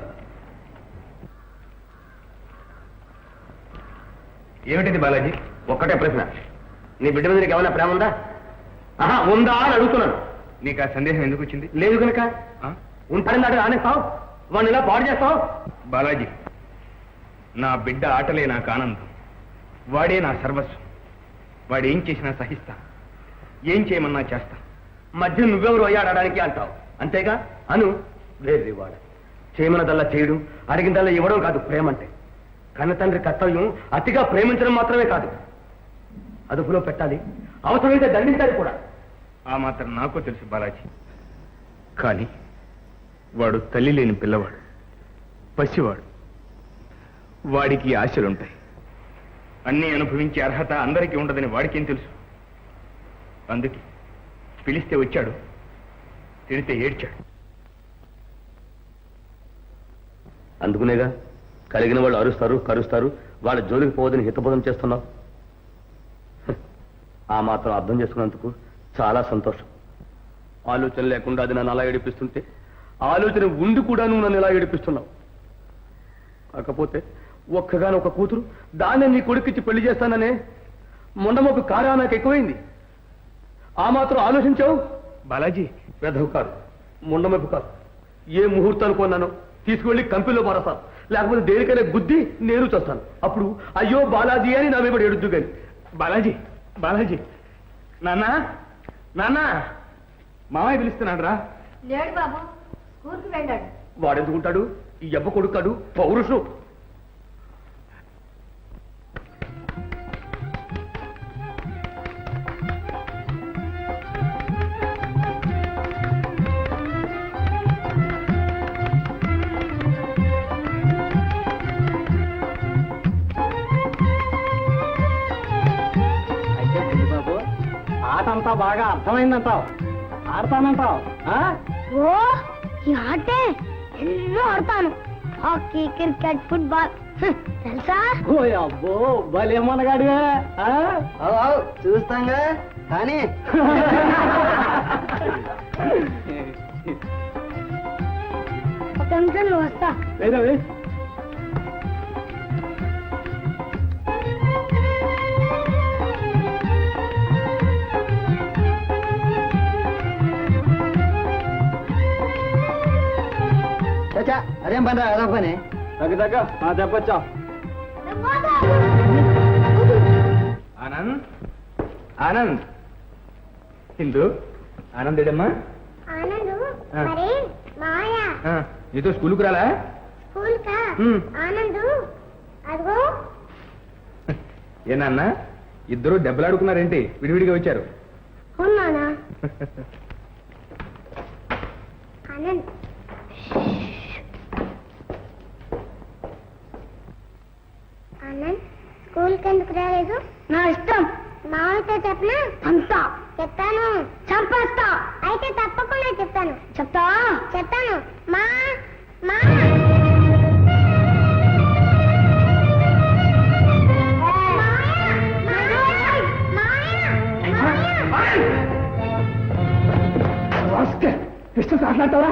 ఏమిటిది బాలాజీ? ఒక్కటే ప్రశ్న, నీ బిడ్డ మీద నీకు ఏమైనా ప్రేమ ఉందా? ఆహా, ఉందా అని అడుగుతున్నాను. నీకు ఆ సందేహం ఎందుకు వచ్చింది? లేదు కనుక ఆ? ఉంటాడని నాటి ఆనేస్తావు, వాడిని ఇలా పాడు చేస్తావు. బాలాజీ, నా బిడ్డ ఆటలే నాకు ఆనందం, వాడే నా సర్వస్వం. వాడు ఏం చేసినా సహిస్తా, ఏం చేయమన్నా చేస్తా. మధ్య నువ్వెవరు అయ్యాడడానికి అంటావు, అంతేగా? అను వేరే వాడు చేయమన్నదల్లా చేయడం, అడిగిందల్లా ఇవ్వడం కాదు ప్రేమ అంటే. కన్న తండ్రి కర్తవ్యం అతిగా ప్రేమించడం మాత్రమే కాదు, అదుపులో పెట్టాలి, అవసరమైతే దండించాలి కూడా. ఆ మాత్రం నాకు తెలుసు బాలాజీ. కానీ వాడు తల్లి లేని పిల్లవాడు, పసివాడు. వాడికి ఆశలుంటాయి. అన్నీ అనుభవించే అర్హత అందరికీ ఉండదని వాడికేం తెలుసు? అందుకే పిలిస్తే వచ్చాడు, తిడితే ఏడ్చాడు. అందుకునేగా కలిగిన వాళ్ళు అరుస్తారు, కరుస్తారు, వాళ్ళ జోలికి పోవద్దని హితబోధం చేస్తున్నావు. ఆ మాత్రం అర్థం చేసుకున్నందుకు చాలా సంతోషం. ఆలోచన లేకుండా అది నన్ను అలా ఏడిపిస్తుంటే, ఆలోచన ఉండి కూడా నువ్వు నన్ను ఇలా ఏడిపిస్తున్నావు. కాకపోతే ఒక్కగానొక్క కూతురు, దాన్ని నీ కొడుకిచ్చి పెళ్లి చేస్తాననే మొండమొక్క కారా నాకు ఎక్కువైంది. ఆ మాత్రం ఆలోచించావు? బాలాజీ, వెధవు కాదు, ముండమెప్పు కాదు. ఏ ముహూర్తాన్ని కొన్నానో తీసుకువెళ్ళి కంపెనీలో మారస్తాను, లేకపోతే దేనికైనా గుద్ది నేను చేస్తాను. అప్పుడు అయ్యో బాలాజీ అని నా మీద ఎడుద్దు కానీ. బాలాజీ, బాలాజీ, నాన్న, నాన్న, మామయ్య పిలుస్తున్నాడు రా. లేడు బాబు, స్కూల్కి వెళ్ళాడు. వాడెందుకుంటాడు? ఈ అబ్బ కొడుకాడు, పౌరుషం. అయితే బుద్ధి బాబు, ఆట అంతా బాగా అర్థమైందంటావు, ఆడతానంటావు? ఓ ఈ ఆటే ఎన్నో ఆడతాను. హాకీ, క్రికెట్, ఫుట్బాల్ తెలుసా? ఓ అబ్బో, భలేమనగాడివే. చూస్తాంగా కానీ ఒక నిమిషం వస్తా. వేరే అదేం పని రా, అదో పని దగ్గర చెప్పొచ్చా? ఆనంద్, ఆనంద్, హిందూ, ఆనందేడమ్మా? ఆనందు ఆ. మరి మాయా నీతో స్కూల్కి రాలా? స్కూల్ కా ఆనందు అదిగో. ఏనాన్న, ఇద్దరు దెబ్బలాడుకున్నారేంటి? విడివిడిగా వచ్చారు. ఉన్నానా ఆనంద్? ఆనంద్ స్కూల్కి ఎందుకు రాలేదు? నా ఇష్టం. మామయ్యతో చెప్పనా? చంపా. చెప్తాను. చంపేస్తా. అయితే తప్పకుండా చెప్తాను. చెప్తా? చెప్తాను. మా మా కృష్ణ మాట్లాడతావా?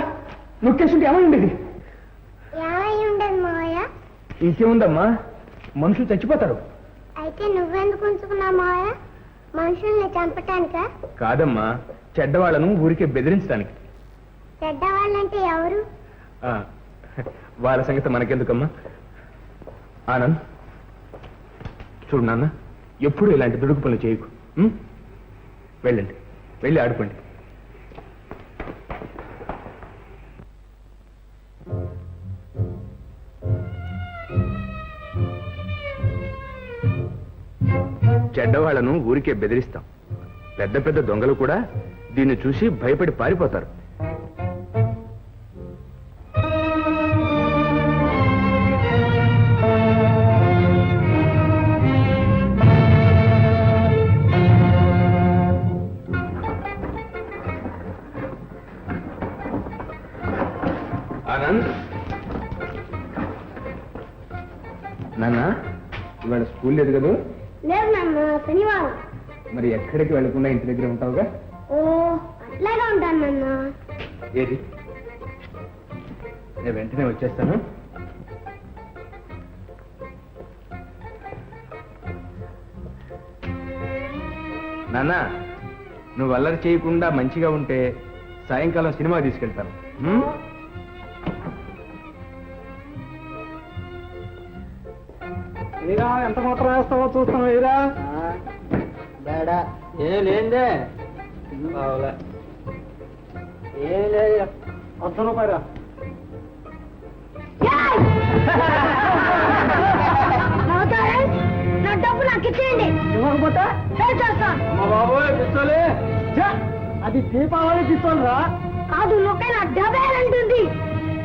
లొకేషన్ ఏమైండేది? ఏమై ఉండదు మావయ్య. ఇంకేముందమ్మా, మనుషులు చచ్చిపోతారు. అయితే నువ్వెందుకు ఉంచుకున్నావు మావయ్య? మనుషుల్ని చంపటానికా? కాదమ్మా, చెడ్డవాళ్లను ఊరికే బెదిరించడానికి. చెడ్డవాళ్ళంటే ఎవరు? వాళ్ళ సంగతి మనకెందుకమ్మా. ఆనంద్, చూడు నాన్న, ఎప్పుడు ఇలాంటి దుడుకు పనులు చేయకు. వెళ్ళండి, వెళ్ళి ఆడుకోండి. చెడ్డవాళ్లను ఊరికే బెదిరిస్తాం. పెద్ద పెద్ద దొంగలు కూడా దీన్ని చూసి భయపడి పారిపోతారు. ఆనంద్, నాన్న, ఇవాళ స్కూల్ లేదు కదా? లేదు నాన్న, శనివారం. మరి ఎక్కడికి వెళ్ళకుండా ఇంటి దగ్గర ఉంటావుగా? ఓ అట్లాగా ఉంటాను నాన్న. ఏది? నేను వెంటనే వచ్చేస్తాను. నాన్న నువ్వు అల్లరి చేయకుండా మంచిగా ఉంటే సాయంకాలం సినిమా తీసుకెళ్తాను. వీరా ఎంత మాత్రం వేస్తావో చూస్తాం వీరా. బేడా ఏం లేదే ఏం లేదు. ₹100 నా డబ్బు నాకు ఇచ్చేయండి. ఇవ్వకపోతే చేస్తాను. మా బాబోయ్ పిస్తోలే. అది దీపావళి పిస్తోల్ రా. కాదు లోకే నా డబ్బేలంటుంది.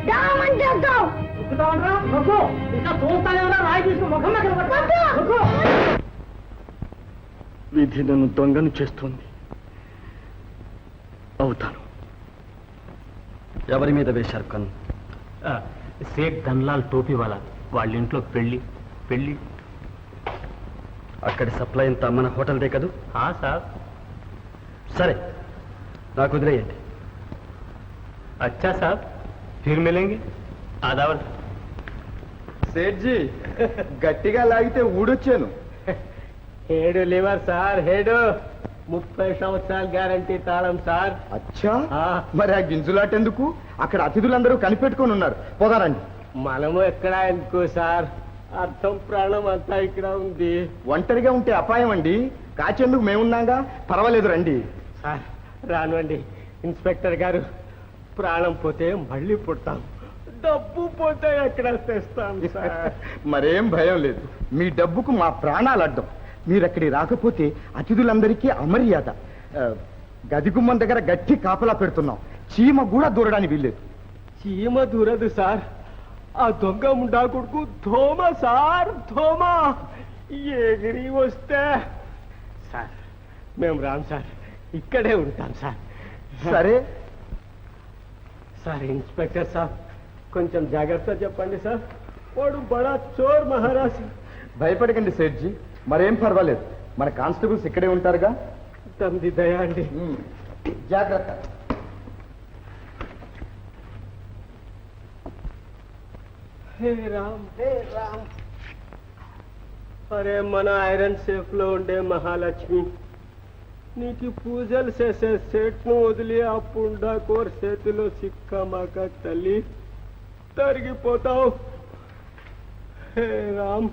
డామని చేద్దాం. ఎక్కుతావరా నొక్కు. ఇంకా చూస్తానేవరా రాయి తీసుకుని ముఖం మీద నొక్కు. విధి నన్ను దొంగను చేస్తుంది. అవుతాను. ఎవరి మీద వేశారు కన్ను? సేట్ ధన్లాల్ టోపీ వాళ్ళ ఇంట్లో పెళ్లి. అక్కడి సప్లై అంతా మన హోటల్దే కదూ? సార్. సరే, నాకు వదిలేయండి. अच्छा साहब फिर मिलेंगे. आदावर సేట్జీ గట్టిగా లాగితే ఊడొచ్చాను. హేడు లివర్ సార్, హేడు 30 సంవత్సరాల గ్యారంటీ తాళం సార్. అచ్చా, ఆ. మరి ఆ గింజులాటెందుకు? అక్కడ అతిథులందరూ కనిపెట్టుకొని ఉన్నారు. పోదారండి. మనము ఎక్కడ ఎందుకు సార్, అర్థం ప్రాణం అంతా ఇక్కడ ఉంది. ఒంటరిగా ఉంటే అపాయం అండి. కాచేందుకు మేమున్నాగా. పర్వాలేదు రండి. సార్ రానుండి. ఇన్స్పెక్టర్ గారు, ప్రాణం పోతే మళ్ళీ పుడతాం, డబ్బు పోతే ఎక్కడ తెస్తాం సార్. మరేం భయం లేదు. మీ డబ్బుకు మా ప్రాణాలు అడ్డం. మీరక్కడి రాకపోతే అతిథులందరికీ అమర్యాద. గది గుమ్మం దగ్గర గట్టి కాపలా పెడుతున్నాం. చీమ కూడా దూరడానికి వీల్లేదు. చీమ దూరదు సార్, ఆ దొంగ ముండా కొడుకు ధోమ సార్, ధోమ ఎగిరి వస్తే. సార్ మేము రాం సార్, ఇక్కడే ఉంటాం సార్. సరే సార్ ఇన్స్పెక్టర్ సార్, కొంచెం జాగ్రత్త చెప్పండి సార్. వాడు బడా చోర్ మహారాజ్. భయపడకండి సేట్జీ, మరేం పర్వాలేదు. మన కానిస్టేబుల్స్ ఇక్కడే ఉంటారుగా. తమది దయా అండి. జాగ్రత్త. హే రామ్, హే రామ్. అరే మన ఐరన్ సేఫ్ లో ఉండే మహాలక్ష్మి, నీకు పూజలు చేసే సెట్ను వదిలి ఆ పుండాకోర్ చేతిలో సిక్కమాక తల్లి తరిగిపోతావు. హే రామ్,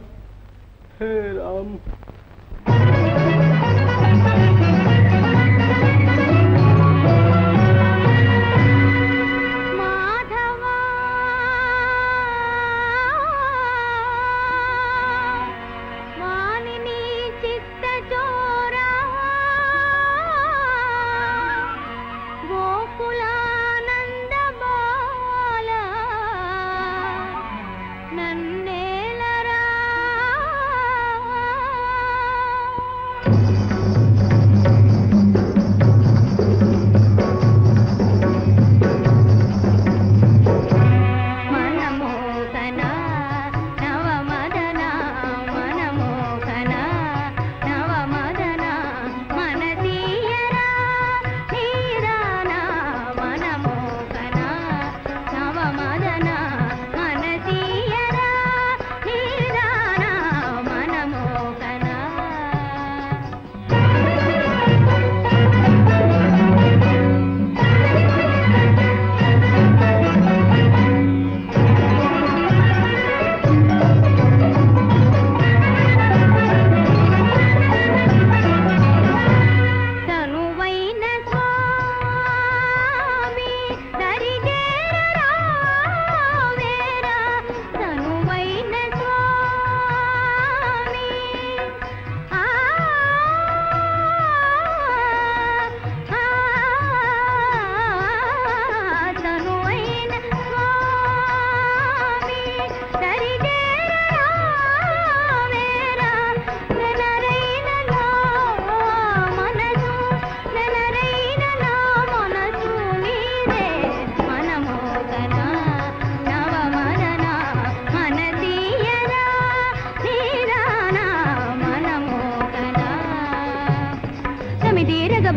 హే రామ్.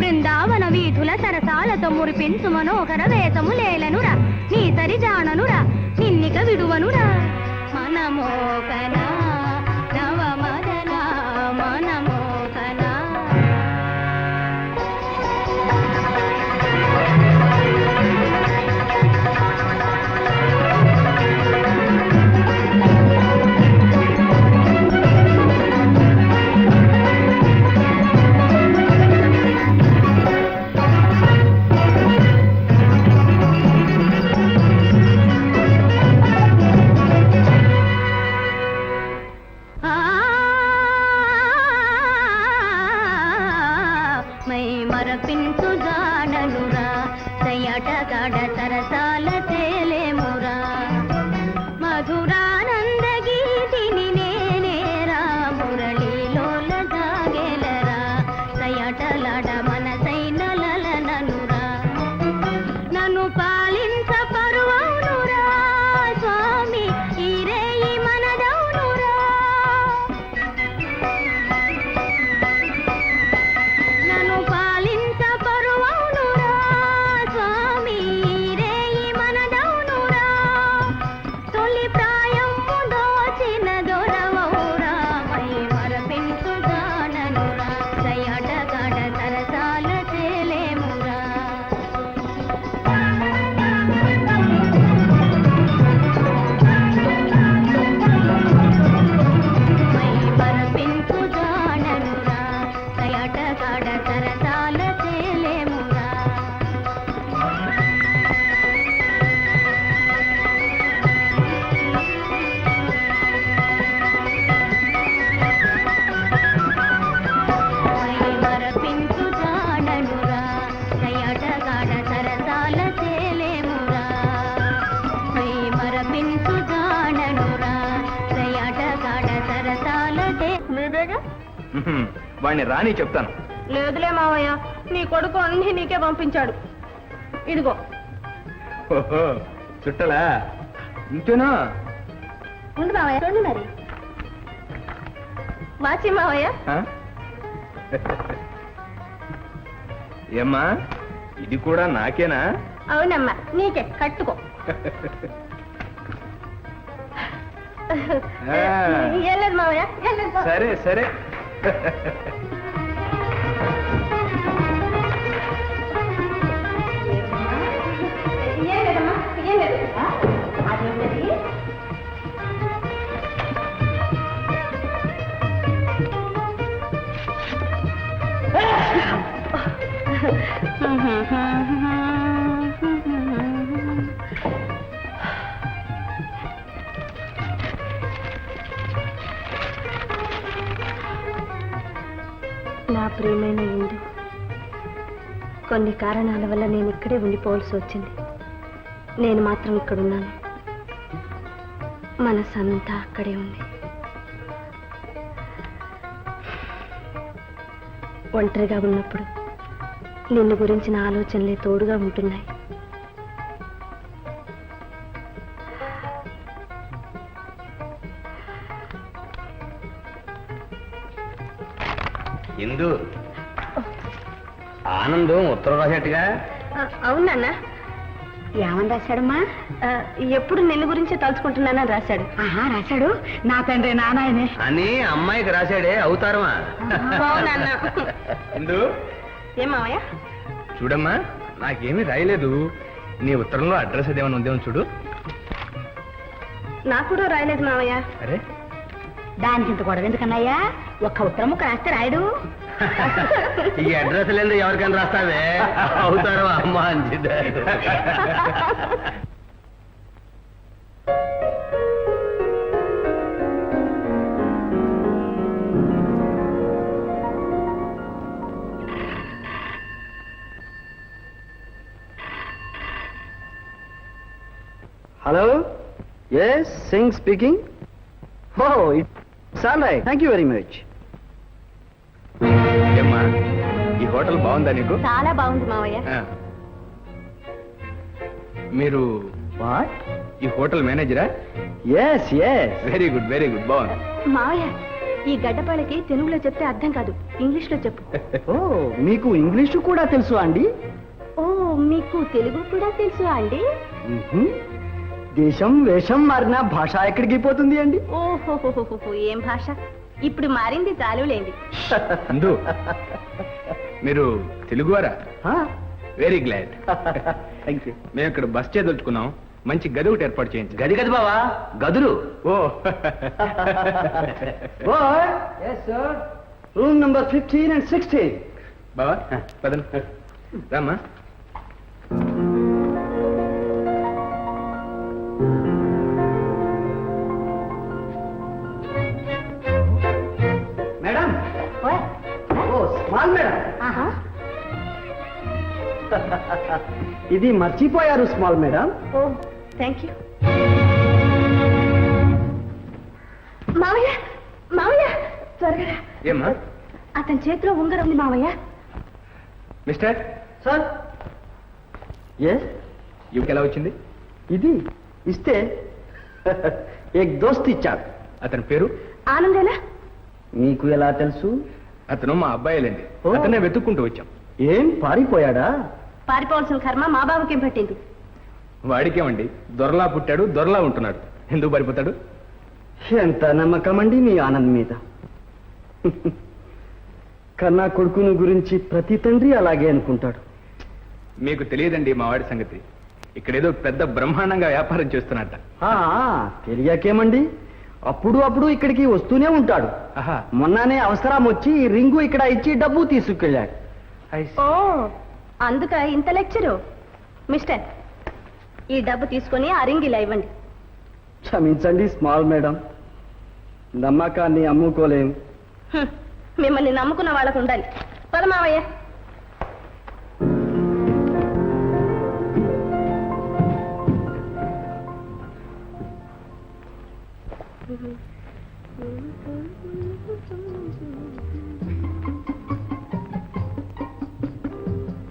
బృందావన వీధుల సరసాలతో మురిపించు మనోహర వేతము లేలనురా, నీ సరి జాననురా, నిన్నిక విడువనురా. మనమోకనా నవమదనా మనమోకనా. వాడిని రాని చెప్తాను. లేదులే మావయ్య, నీ కొడుకు అన్ని నీకే పంపించాడు. ఇదిగో. ఓహో, చుట్టలా ఇంతేనా? ఉండు మావయ్య, చూడండి మరి. వాచి మావయ్య. ఆ? ఏమ్మా, ఇది కూడా నాకేనా? అవునమ్మా, నీకే, కట్టుకో. ఏం లేదు మావయ్య, ఏం లేదు. సరే సరే. ఏం లేదమ్మా, ఏం లేదు. అదేంటది? నా ప్రియమైన ఇందు, కొన్ని కారణాల వల్ల నేను ఇక్కడే ఉండిపోవాల్సి వచ్చింది. నేను మాత్రం ఇక్కడున్నాను. మనసంతా అక్కడే ఉంది. ఒంటరిగా ఉన్నప్పుడు నిన్ను గురించిన ఆలోచనలే తోడుగా ఉంటున్నాయి. ఇందు, ఆనందం ఉత్తరం రాసేట్టుగా. అవునన్నా. ఏమని రాశాడమ్మా? ఎప్పుడు నిన్ను గురించే తలుచుకుంటున్నానని రాశాడు. ఆహా, రాశాడు. నా తండ్రి నానాయనే అని అమ్మాయికి రాశాడే అవుతారమా? బావునన్నా. ఇందు, ఏం మావయ్య? చూడమ్మా, నాకేమీ రాయలేదు. నీ ఉత్తరంలో అడ్రస్ అదేమన్నా ఉందేమో చూడు. నాకు కూడా రాయలేదు మావయ్య. అరే, దానికి ఇంత గొడవ ఎందుకన్నాయ్యా? ఒక్క ఉత్తరం ముక్క రాస్తే రాయడు. ఈ అడ్రస్ లేదు ఎవరికైనా రాస్తావే అవుతారమా అమ్మ అంచిదే. Hello, S Singh speaking. ఓ, it's all right, thank you very much. ఏమ్మా, ఈ హోటల్ బాగుందా నీకు? చాలా బాగుంది మావయ్య. ఆ. మీరు వాట్? ఈ హోటల్ మేనేజరా? Yes yes. Very good, very good, బాగుంది. మావయ్య, ఈ గడ్డపాలకి తెలుగులో చెప్తే అర్థం కాదు, ఇంగ్లీష్ లో చెప్పు. ఓ, మీకు ఇంగ్లీషు కూడా తెలుసు అండి? ఓ, మీకు తెలుగు కూడా తెలుసు అండి? మ్మ్హ్మ్. దేశం వేషం మారిన భాష ఎక్కడికి పోతుంది అండి? ఓహో, ఏం భాష? ఇప్పుడు మారింది చాలులేండి. అందు, మీరు తెలుగువారా? Very glad. Thank you. మేము ఇక్కడ బస్ చేదలుచుకున్నాం. మంచి గది ఒకటి ఏర్పాటు చేయించు. గది గది బావా, గదులు. ఓ boy. Yes sir. Room number 15 and 16. బావా, పదను రామ్మా. మేడం, ఓ స్మాల్ మేడం. ఆహా, ఇది మర్చిపోయారు స్మాల్ మేడం. ఓ, థ్యాంక్ యూ. మావయ్య, మావయ్య, త్వరగా రా. ఏమ్మా? అతని చేతిలో ఉంగరం ఉంది మావయ్య. Mister, sir. ఎస్. ఇవికి ఎలా వచ్చింది? ఇది ఇస్తే ఏక్ దోస్త్ ఇచ్చాడు. అతని పేరు? ఆనందేనా? మీకు ఎలా తెలుసు? అతను మా అబ్బాయిలండి. ఓ. అతనే వెతుక్కుంటూ వచ్చాం. ఏం పారిపోయాడా? పారిపోవాల్సిన కర్మ మా బాబుకేం పట్టింది? వాడికేమండి, దొరలా పుట్టాడు, దొరలా ఉంటున్నాడు. ఎందుకు పారిపోతాడు? ఎంత నమ్మకం అండి మీ ఆనంద్ మీద. కన్నా కొడుకును గురించి ప్రతి తండ్రి అలాగే అనుకుంటాడు. మీకు తెలియదండి మా వాడి సంగతి. ఇక్కడేదో పెద్ద బ్రహ్మాండంగా వ్యాపారం చేస్తున్నట్ట. తెలియకేమండి, అప్పుడు అప్పుడు ఇక్కడికి వస్తూనే ఉంటాడు. ఆహా. మొన్ననే అవసరం వచ్చి ఈ రింగు ఇక్కడ ఇచ్చి డబ్బు తీసుకెళ్ళాడు. ఓ, అందుక ఇంత లెక్చరు. మిస్టర్, ఈ డబ్బు తీసుకొని ఆ రింగ్ ఇలా ఇవ్వండి. క్షమించండి స్మాల్ మేడం, నమ్మకాన్ని అమ్ముకోలేం. మిమ్మల్ని నమ్ముకున్న వాళ్ళకు ఉండాలి. పద మావయ్య.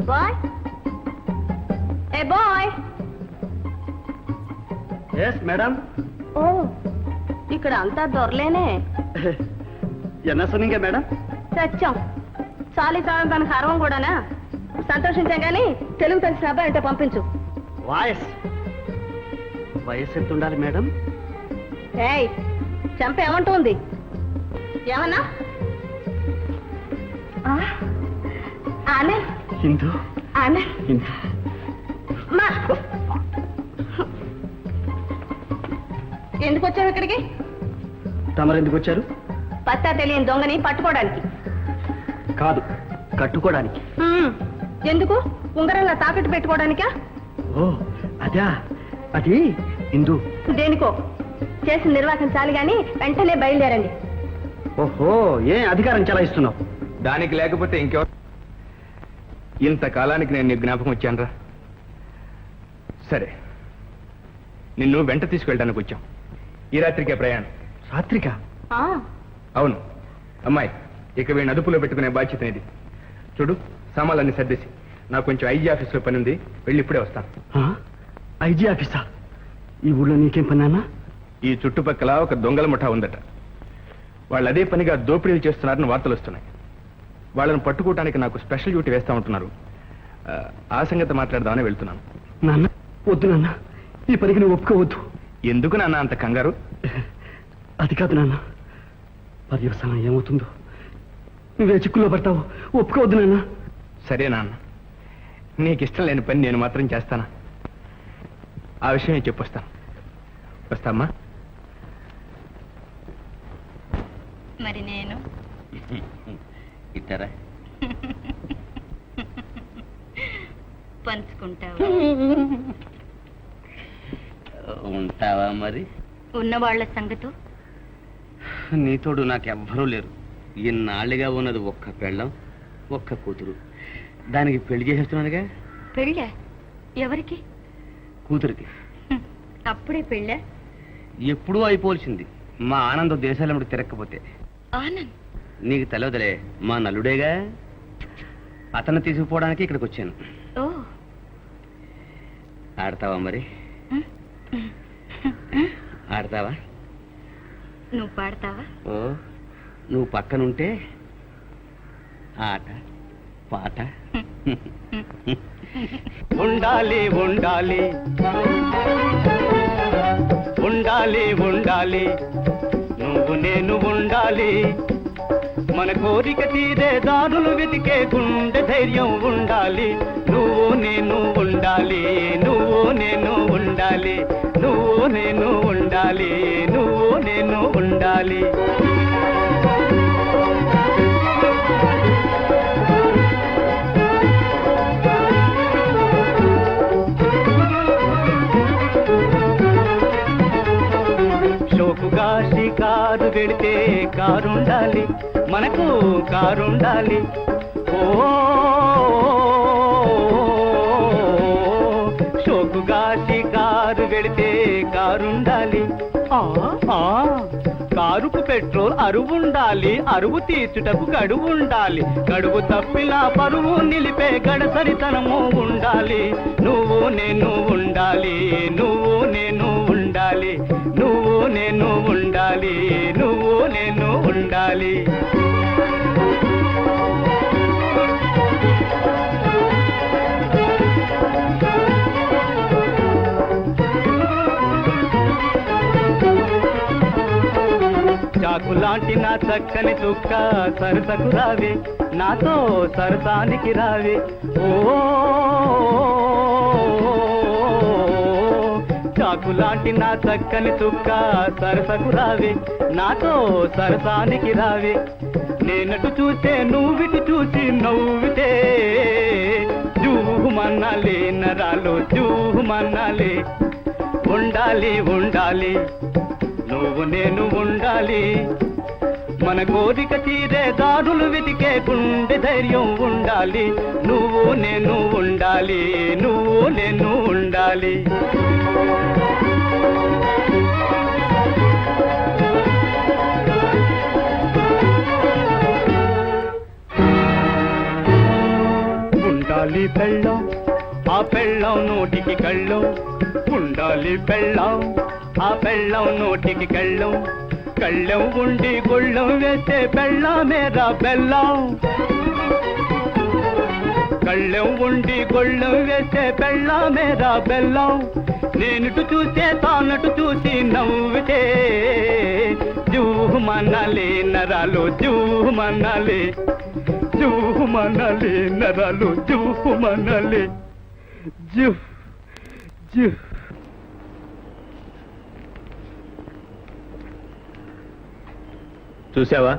బాయ్ ఏ బాయ్. Yes madam. ఓ ఇక్కడ అంతా దొరలేనే. ఎన్న సొన్నింగే మేడం. సత్యం చాలీ చాలని తనకు అరవం కూడానా? సంతోషించాం కానీ తెలుగు తెలిసిన అబ్బాయి అంటే పంపించు. వయసు ఎంత ఉండాలి మేడం? ఏయ్ చంప ఏమంటుంది? ఏమన్నా ఆనే హిందూ ఆనే హిందూ. మా ఎందుకు వచ్చావు ఇక్కడికి? తమరు ఎందుకు వచ్చారు? పత్తా తెలియని దొంగని పట్టుకోవడానికి. కాదు, కట్టుకోవడానికి. ఎందుకు? ఉంగరంలో తాకట్టు పెట్టుకోవడానికా? ఓ అదా, అది హిందూ. దేనికో చేసి నిర్వాహించాలి గాని వెంటనే బయలుదేరండి. ఓహో, ఏ అధికారం చెలాయిస్తున్నావు? దానికి లేకపోతే ఇంకెవరు? ఇంతకాలానికి నేను నీ జ్ఞాపకం వచ్చానురా. సరే, నిన్ను వెంట తీసుకెళ్ళడానికి వచ్చాం. ఈ రాత్రికే ప్రయాణం. రాత్రికా? ఆ, అవును అమ్మాయి, ఇక వీడిని అదుపులో పెట్టుకునే బాధ్యత ఇది. చూడు, సామాన్లన్నీ సర్దేసి నాకు కొంచెం ఐజీ ఆఫీస్లో పని ఉంది, వెళ్ళి ఇప్పుడే వస్తాను. ఐజీ ఆఫీసా? ఈ ఊళ్ళో నీకేం పని అన్నా? ఈ చుట్టుపక్కల ఒక దొంగల ముఠా ఉందట. వాళ్ళు అదే పనిగా దోపిడీలు చేస్తున్నారని వార్తలు వస్తున్నాయి. వాళ్ళని పట్టుకోవటానికి నాకు స్పెషల్ డ్యూటీ వేస్తా ఉంటున్నారు. ఆ సంగతి మాట్లాడదామని వెళ్తున్నాను. నాన్న వద్దు నాన్న, ఈ పనికి నువ్వు ఒప్పుకోవద్దు. ఎందుకు నాన్న అంత కంగారు? అది కాదు నాన్న, పర్యవసానం ఏమవుతుందో, నువ్వే చిక్కుల్లో పడతావు. ఒప్పుకోవద్దు నాన్న. సరే నాన్న, నీకు ఇష్టం లేని పని నేను మాత్రం చేస్తానా? ఆ విషయం చెప్పొస్తాను. వస్తామ్మా. మరి నేను ఇద్దరా పంచుకుంటావా? ఉంటావా మరి? ఉన్న వాళ్ళ సంగతో నీతోడు నాకెవ్వరూ లేరు. ఇన్నాళ్ళుగా ఉన్నది ఒక్క పెళ్ళం, ఒక్క కూతురు. దానికి పెళ్లి చేసేస్తున్నానుగా. పెళ్ళా? ఎవరికి? కూతురికి. అప్పుడే పెళ్ళా? ఎప్పుడూ అయిపోవలసింది, మా ఆనందం దేశాలమ్మడి తిరగకపోతే. ఆనంద్ నీకు తెలియదులే, మా నల్లుడేగా. అతన్ని తీసుకుపోవడానికి ఇక్కడికి వచ్చాను. ఓ, ఆడతావా మరి? ఆడతావా? నువ్వు పాడతావా? ఓ, నువ్వు పక్కనుంటే ఆట పాట. ఉండాలి ఉండాలి ఉండాలి ఉండాలి, నువ్వు నేను ఉండాలి. మన కోరిక తీరే దారులు వెతికే గుండె ధైర్యం ఉండాలి. నువ్వు నేను ఉండాలి, నువ్వు నేను ఉండాలి, నువ్వు నేను ఉండాలి, నువ్వు నేను ఉండాలి. షోకుగా షికారు వెళితే కారుండాలి, మనకు కారుండాలి. ఓ షోకుగా షికారు వెళితే కారుండాలి. కారుకు పెట్రోల్ అరువుండాలి, అరువు తీర్చుటకు గడువు ఉండాలి. గడువు తప్పిన పరువు నిలిపే గడసరితనము ఉండాలి. నువ్వు నేను ఉండాలి, నువ్వు నేను ఉండాలి, నువ్వు నేను ఉండాలి, నువ్వు నేను ఉండాలి. చాకులాంటి నా చక్కని చుక్క సరసకు రావే, నాతో సరసానికి రావే. ఓ చాకులాంటి నా చక్కని చుక్క సరసకు రావే, నాతో సరసానికి రావే. నేనటు చూస్తే నువ్విటి చూసి నవ్వితే జూహుమన్నాలే నరాలు జూహుమన్నాలే. ఉండాలి ఉండాలి, నువ్వు నేను ఉండాలి. మన కోరిక తీరే దారులు వెతికే గుండె ధైర్యం ఉండాలి. నువ్వు నేను ఉండాలి, నువ్వు నేను ఉండాలి. పెళ్ళం ఆ పెళ్ళం నోటికి కళ్ళం ఉండాలి పెళ్ళం ఆ పెళ్ళం నోటికి కళ్ళం కళ్ళం ఉండి గుళ్ళం వేస్తే పెళ్ళమేరా బెల్లం కళ్ళెం ఉండి గొళ్ళెం వేసే పెళ్ళమేరా బెల్లం నేనుటు చూసే తానటు చూసి నవ్వితే జూహమనాలి నరాలు జూహమనాలి జూహమనాలి నరాలు జూహమనాలి జూ జూ చూసావా,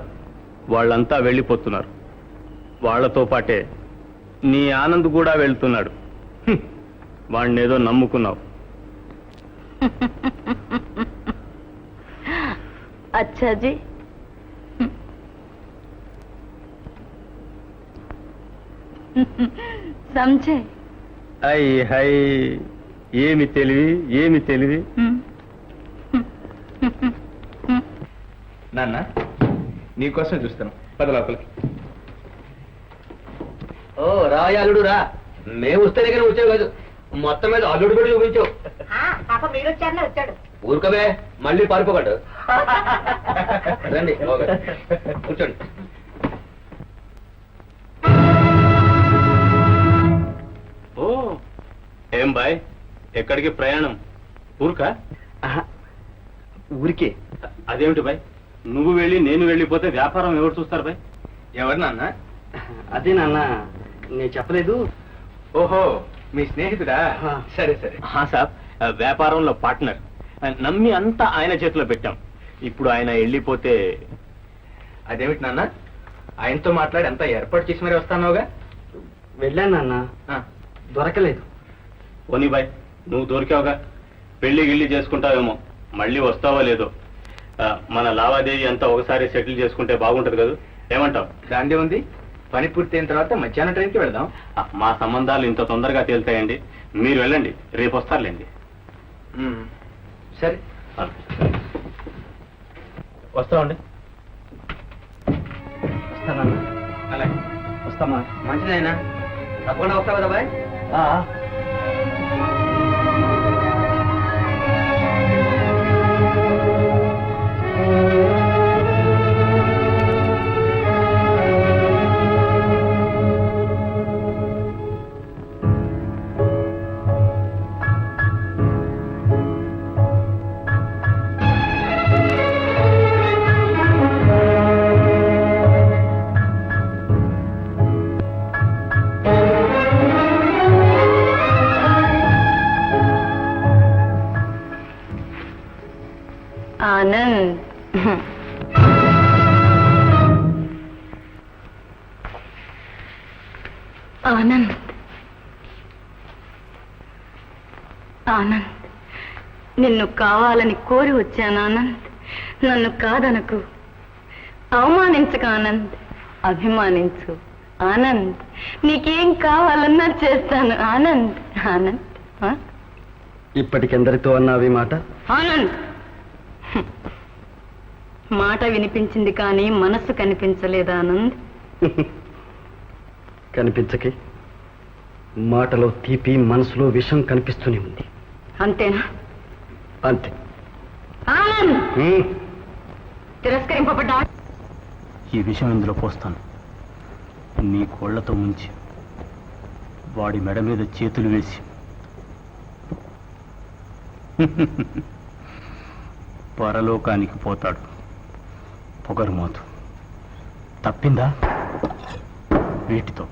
వాళ్ళంతా వెళ్ళిపోతున్నారు. వాళ్లతో పాటే నీ ఆనంద్ కూడా వెళ్తున్నాడు. వాణ్ణేదో నమ్ముకున్నావు. अच्छा जी समझे అయ్ హై, ఏమి తెలివి, ఏమి తెలివి. నాన్న, నీకోసం చూస్తాను. పద లోపలికి. ఓ రాయ అల్లుడు రా. మేము వస్తేనే కానీ వచ్చావు కాదు, మొత్తం మీద అల్లుడు కూడా చూపించావు. పాప మీరు వచ్చారనే వచ్చాడు. ఊరుకమే, మళ్ళీ పారిపోకడు. రండి కూర్చోండి. ఓ ఏం బాయ్, ఎక్కడికి ప్రయాణం? ఊరుకా? ఊరికే. అదేమిటి బాయ్, నువ్వు వెళ్ళి నేను వెళ్ళిపోతే వ్యాపారం ఎవరు చూస్తారు బాయ్? ఎవరు నాన్న? అదే నాన్న, నేను చెప్పలేదు. ఓహో, మీ స్నేహితుడా? సరే సరే. సాబ్, వ్యాపారంలో పార్ట్నర్. నమ్మి అంతా ఆయన చేతిలో పెట్టాం. ఇప్పుడు ఆయన వెళ్ళిపోతే అదేమిటి నాన్న, ఆయనతో మాట్లాడి అంతా ఏర్పాటు చేసి మరి వస్తానోగా? వెళ్ళాను నాన్న, దొరకలేదు. ఓనీ బాయ్, నువ్వు దొరికావుగా, పెళ్లి గిళ్ళి చేసుకుంటావేమో, మళ్ళీ వస్తావో లేదో. మన లావాదేవీ అంతా ఒకసారి సెటిల్ చేసుకుంటే బాగుంటది కదా, ఏమంటావు? దాందే ఉంది. పని పూర్తయిన తర్వాత మధ్యాహ్నం ట్రైన్కి వెళదాం. మా సంబంధాలు ఇంత తొందరగా తేలుతాయండి. మీరు వెళ్ళండి, రేపు వస్తారులేండి. సరే, వస్తామండి. వస్తానన్నా. అలాగే. వస్తామా? మంచిదైనా తప్పకుండా వస్తావు కదా బాయ్? आनंद आनंद ఆనంద్, నిన్ను కావాలని కోరి వచ్చాను ఆనంద్. నన్ను కాదనకు, అవమానించక ఆనంద్, అభిమానించు ఆనంద్. నీకేం కావాలన్నా చేస్తాను ఆనంద్. ఆనంద్, ఇప్పటికెందరితో అన్నావి మాట? ఆనంద్, మాట వినిపించింది కానీ మనస్సు కనిపించలేదు ఆనంద్. కనిపించకే, మాటలో తీపి, మనసులో విషం కనిపిస్తూనే ఉంది. అంతేనా? అంతే. ఆనంద్, తిరస్కరింపబడ్డా. ఈ విషయం ఇందులో పోస్తాను. నీ కోళ్లతో ముంచి వాడి మెడ మీద చేతులు వేసి పరలోకానికి పోతాడు. పొగరుమోతు తప్పిందా? వీటితో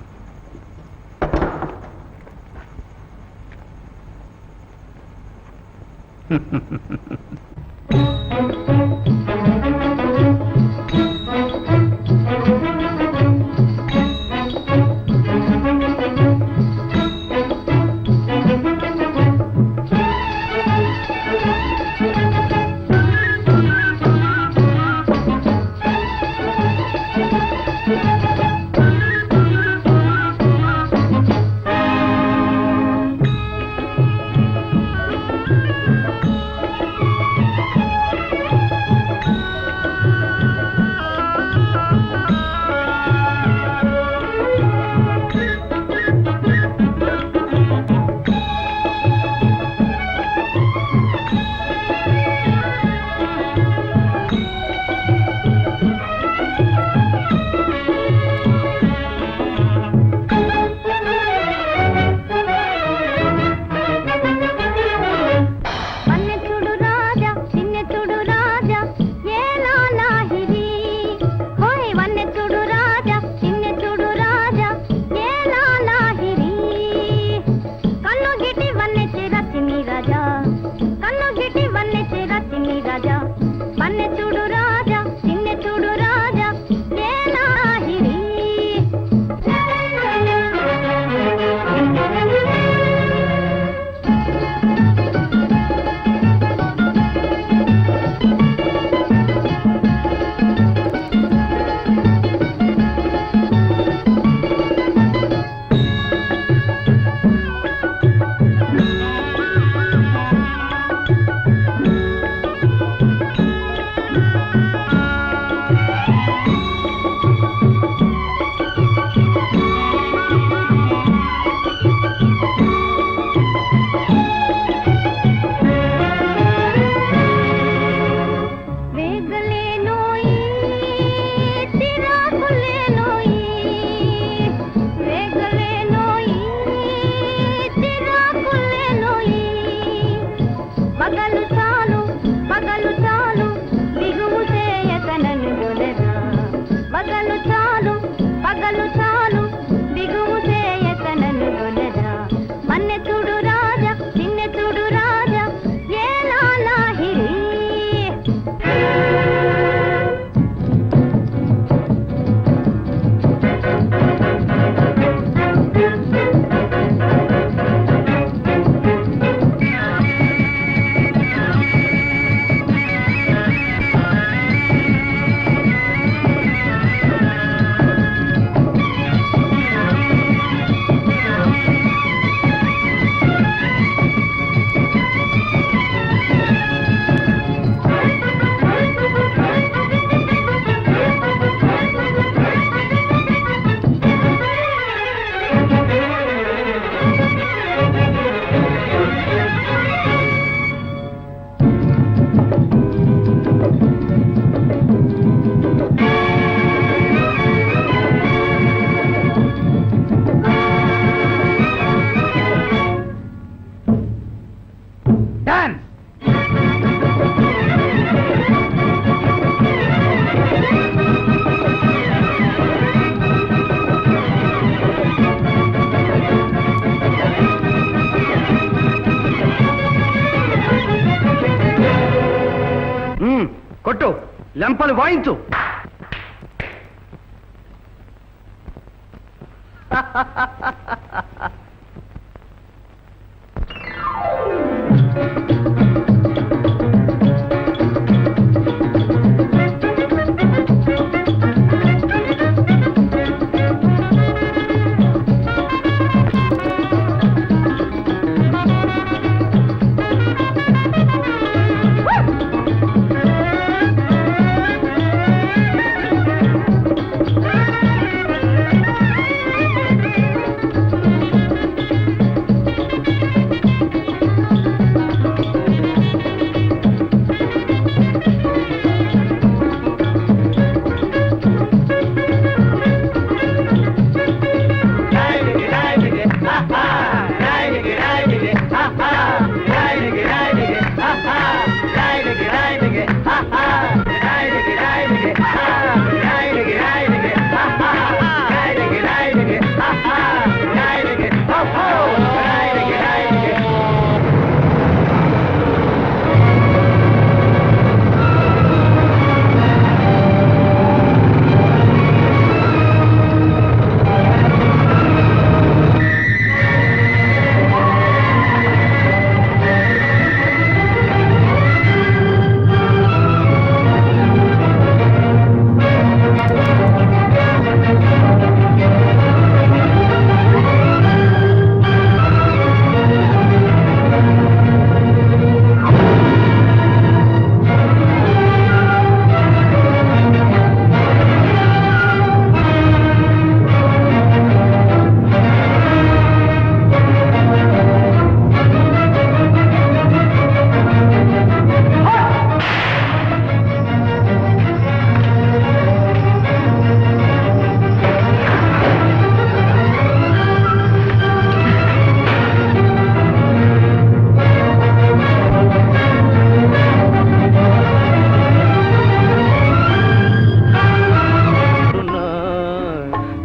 కొట్టు, లెంపలు వాయించు.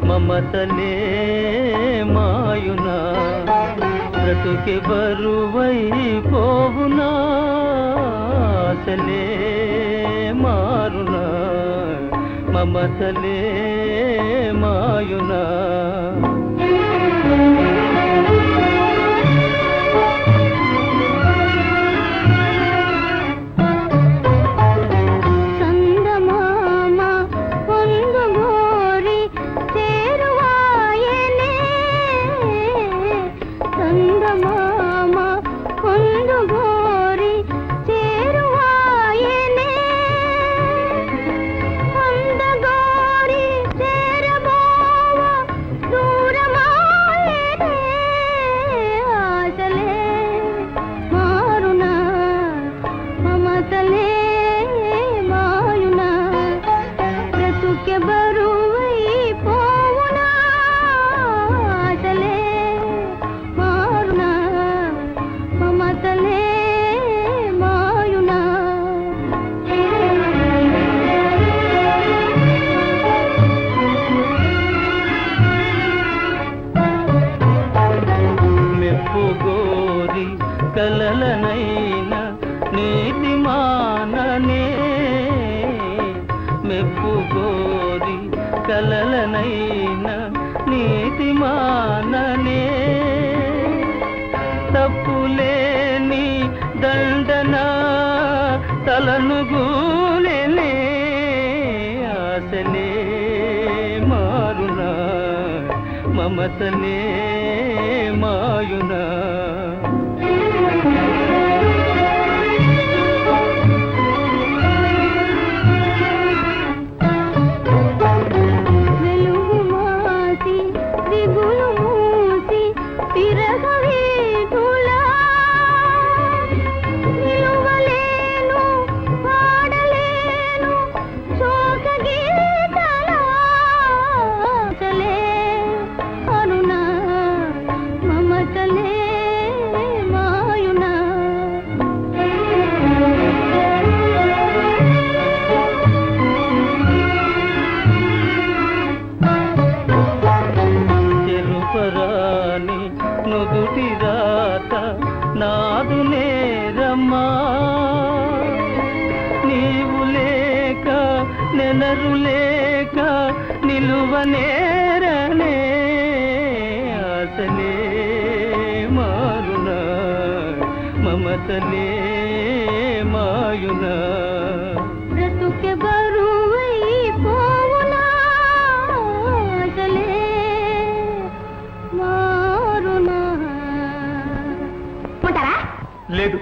మమతలే మాయునా బ్రతుకే బరువై పోవునా ఆశలే మారునా మమతలే మాయునా కలలనైనా నీతి మాననే మెప్పు గోరి కలలనైనా నీతి మాననే తప్పులేని దండన తలను గూలెనే ఆశలే మారునా మమతలే మాయునా మమతలే నీవు లేక నెనరు లేక నిలువనేరనే ఆశలే మారునా మమతలే మాయునా బ్రతుకే బరువై పోవునా ఆశలే మారునా. ఉంటారా? లేదు,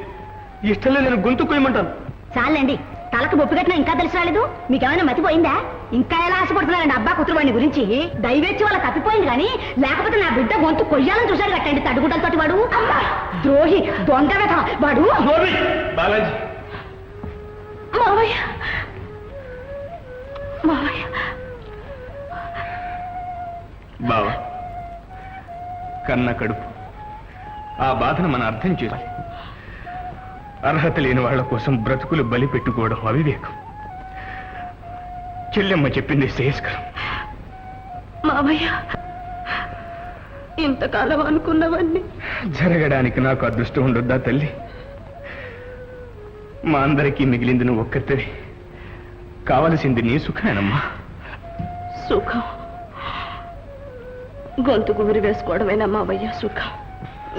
ఇష్టం లేదు, నేను గొంతు కొయ్యమంటాను. చాలండి, తలకు బొప్పు కట్టినా ఇంకా తెలిసి రాలేదు. మీకేమైనా మతిపోయిందా? ఇంకా ఎలా ఆశపడుతున్నారండి అబ్బా కూతురు వాడిని గురించి? దయవేచ్చి వాళ్ళ తప్పిపోయింది కానీ లేకపోతే నా బిడ్డ గొంతు కొయ్యాలని చూశాడు కట్టండి తడుగుడ్డలతోటి వాడు. అబ్బా, ద్రోహి, దొంగ వెధవ వాడు. బాలాజీ, మావయ్య, మావయ్య, బావా, కన్న కడుపు ఆ బాధను మనం అర్థం చేసుకోవాలి. అర్హత లేని వాళ్ళ కోసం బ్రతుకులు బలి పెట్టుకోవడం అవివేకం. చెల్లెమ్మ చెప్పింది శ్రేయస్కరం. మావయ్య, ఇంతకాలం అనుకున్నవన్నీ జరగడానికి నాకు అదృష్టం ఉండొద్దా తల్లి? మా అందరికీ మిగిలింది నువ్వు ఒక్కరితోనే. కావలసింది నీ సుఖమేనమ్మా. సుఖం గొంతుకు ఉరి వేసుకోవడమేనా మావయ్య సుఖం?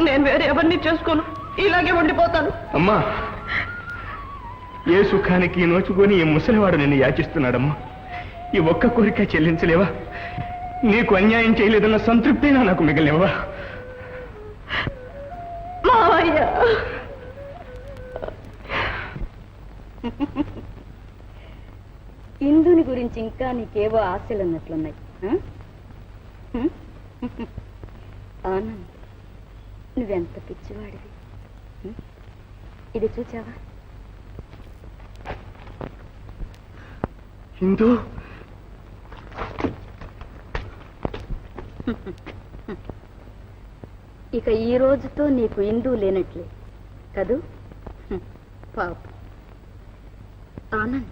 నేను వేరే ఎవరిని చేసుకోను, ఇలాగే ఉండిపోతాను. అమ్మా, ఏ సుఖానికి నోచుకొని ఈ ముసలివాడు నిన్ను యాచిస్తున్నాడమ్మా. ఈ ఒక్క కోరిక చెల్లించలేవా? నీకు అన్యాయం చేయలేదన్న సంతృప్తినా నాకు మిగిలినవా? మావయ్య, ఇందుని గురించి ఇంకా నీకేవో ఆశలు ఉన్నట్లున్నాయి. ఆనంద్, నువ్వెంత పిచ్చివాడివి. ఇది చూచావా? హిందూ ఇక ఈ రోజుతో నీకు ఇందు లేనట్లే కదూ? పాప ఆనంద్,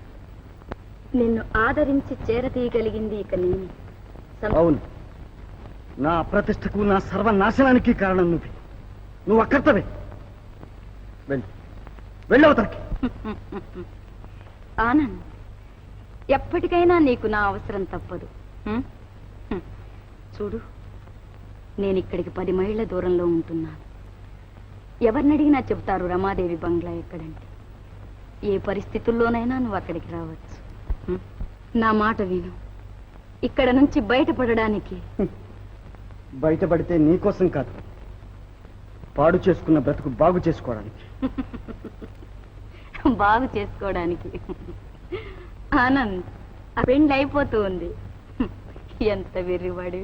నిన్ను ఆదరించి చేరతీయగలిగింది ఇక నేను. అవును, నా ప్రతిష్టకు, నా సర్వనాశనానికి కారణం నువ్వు అక్కర్తవే. వెళ్ళవతలకి. ఆనంద్, ఎప్పటికైనా నీకు నా అవసరం తప్పదు. చూడు, నేను ఇక్కడికి 10 మైళ్ళ దూరంలో ఉంటున్నాను. ఎవరిని అడిగినా చెబుతారు రమాదేవి బంగ్లా ఎక్కడంటే. ఏ పరిస్థితుల్లోనైనా నువ్వు అక్కడికి రావచ్చు. నా మాట విను. ఇక్కడ నుంచి బయటపడడానికి బయటపడితే నీకోసం కాదు, పాడు చేసుకున్న బ్రతుకు బాగు చేసుకోవడానికి. బాగు చేసుకోవడానికి. ఆనంద్, ఆ పెండ్లి అయిపోతూ ఉంది. ఎంత వెర్రివాడు.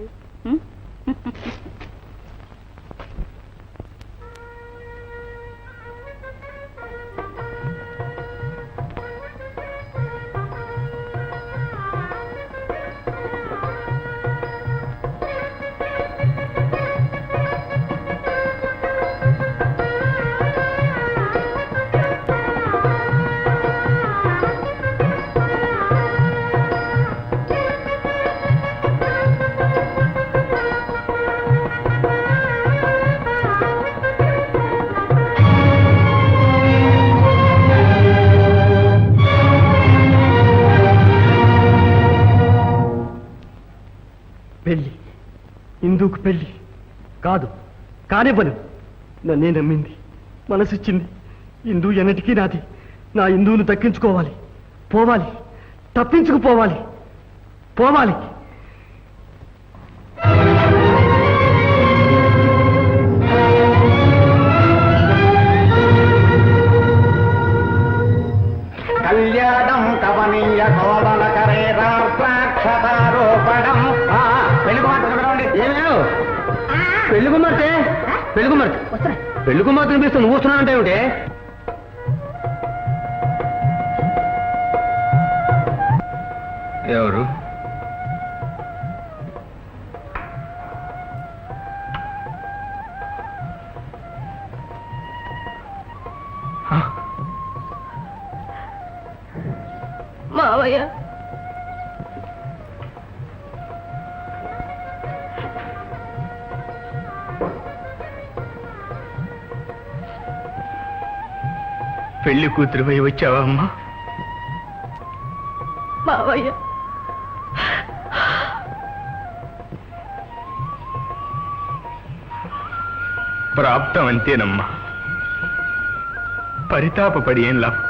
పెళ్లి, ఇందుకు పెళ్లి కాదు కానివ్వను. నన్నే నమ్మింది, మనసిచ్చింది. ఇందు ఎన్నటికీ నాది. నా ఇందువును దక్కించుకోవాలి, పోవాలి, తప్పించుకుపోవాలి, పోవాలి. కళ్యాణం కవనీయ కోవల కరేరాక్షతారోపణం. పెళ్లి కుమార్తె ఏమేవు? పెళ్లి కుమార్తె, పెళ్లి కుమార్తె, పెళ్లి కుమార్తె అనిపిస్తూ నువ్వు వస్తున్నానంటే ఏమిటి? ఎవరు? మావయ్య, పెళ్లి కూతురు పోయి వచ్చావా అమ్మా? మావయ్య ప్రాప్తం అంతేనమ్మా. పరితాపపడి ఏం లాభం?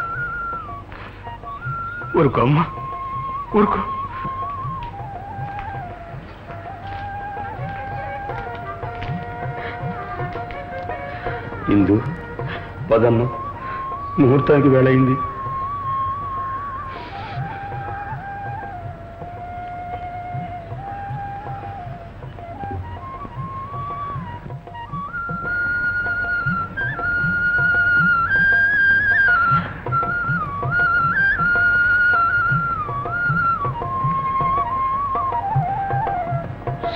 ఊరుకో అమ్మా, ఊరుకో. ఇందు పదమ్మ, ముహూర్తానికి వేళయింది.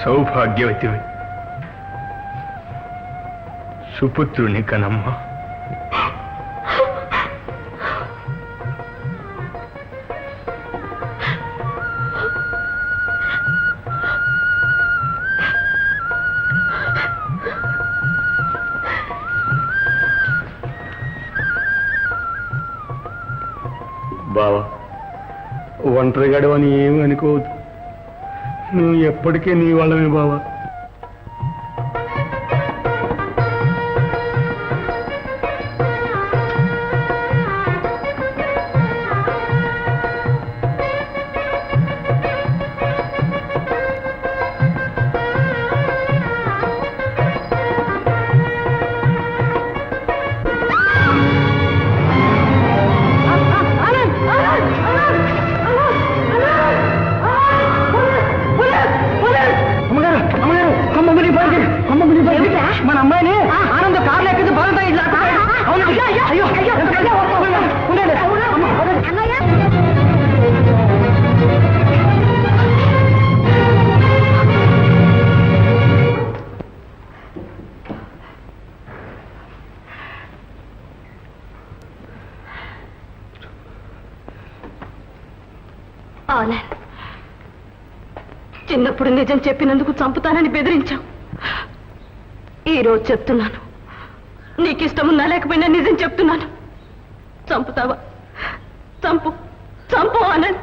సౌభాగ్యవతివై సుపుత్రుని కనమ్మా. బావా, ఒంటరిగాడు అని ఏమి అనుకోవద్దు. నువ్వు ఎప్పటికీ నీ వాళ్ళమే బావా. మన అమ్మాయిని ఆనంద కార్లు ఎక్కింది బలంతో ఇట్లా. చిన్నప్పుడు నిజం చెప్పినందుకు చంపుతానని బెదిరించావు. ఈరోజు చెప్తున్నాను, నీకు ఇష్టమున్నా లేకపోయినా నిజం చెప్తున్నాను. చంపుతావా? చంపు, చంపు ఆనంద్.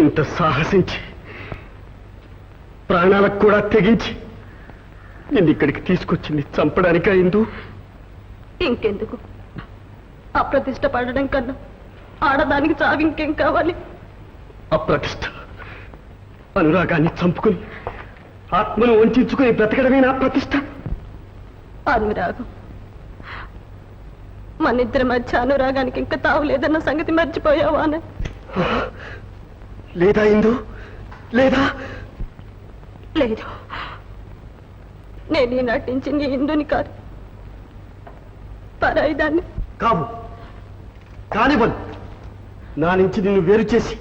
ఇంత సాహసించి ప్రాణాలకు కూడా తెగించి నిన్ను ఇక్కడికి తీసుకొచ్చింది చంపడానికా ఇందు? ఇంకెందుకు? అప్రతిష్ట పడడం కన్నా ఆడదానికి చావు ఇంకేం కావాలి? అప్రతిష్ట, అనురాగాన్ని చంపుకుని ఆత్మను వంచుకుని బ్రతకడమే నా ప్రతిష్ట. అనురాగం, మనిద్దరి మధ్య అనురాగానికి ఇంకా తావులేదన్న సంగతి మర్చిపోయావా? లేదా ఇందు? లేదా? లేదు, నేను ఈనాటి నుంచి నీ ఇందుని కాదు, పరాయిదాన్ని. కావు, కానివ్వను. నా నుంచి నిన్ను వేరు చేసి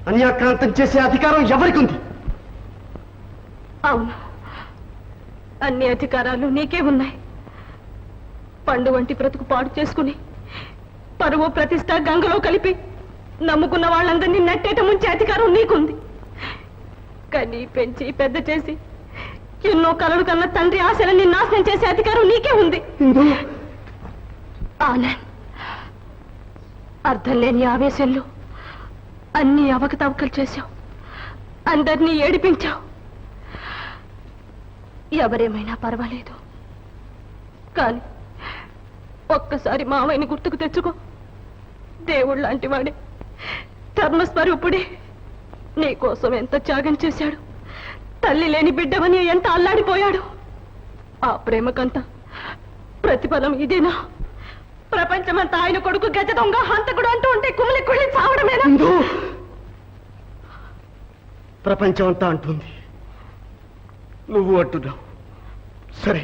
అన్యాక్రాంతం చేసే అధికారం ఎవరికి ఉంది? అవును, అన్ని అధికారాలు నీకే ఉన్నాయి. పండు వంటి బ్రతుకు పాడు చేసుకుని పరువు ప్రతిష్ట గంగలో కలిపి నమ్ముకున్న వాళ్ళందరినీ నట్టేట ముంచే అధికారం నీకుంది. కానీ పెంచి పెద్ద చేసి ఎన్నో కలలు కన్న తండ్రి ఆశలన్నీ నాశనం చేసే అధికారం నీకే ఉంది. ఆనంద్, అర్థం లేని ఆవేశంలో అన్ని అవకతవకలు చేశావు, అందరినీ ఏడిపించావు. ఎవరేమైనా పర్వాలేదు, కానీ ఒక్కసారి మావయ్యని గుర్తుకు తెచ్చుకో. దేవుడు లాంటి వాడే, ధర్మస్వరూపుడే నీకోసం ఎంత త్యాగం చేశాడు. తల్లి లేని బిడ్డవని ఎంత అల్లాడిపోయాడు. ఆ ప్రేమకంతా ప్రతిఫలం ఇదేనా? ప్రపంచమంతా ఆయన కొడుకు గజ దొంగ హంతకుడు అంటూ ఉంటే కుమిలి కుళ్ళి చావడమేనా? ప్రపంచం అంతా అంటుంది, నువ్వు అంటున్నావు. సరే,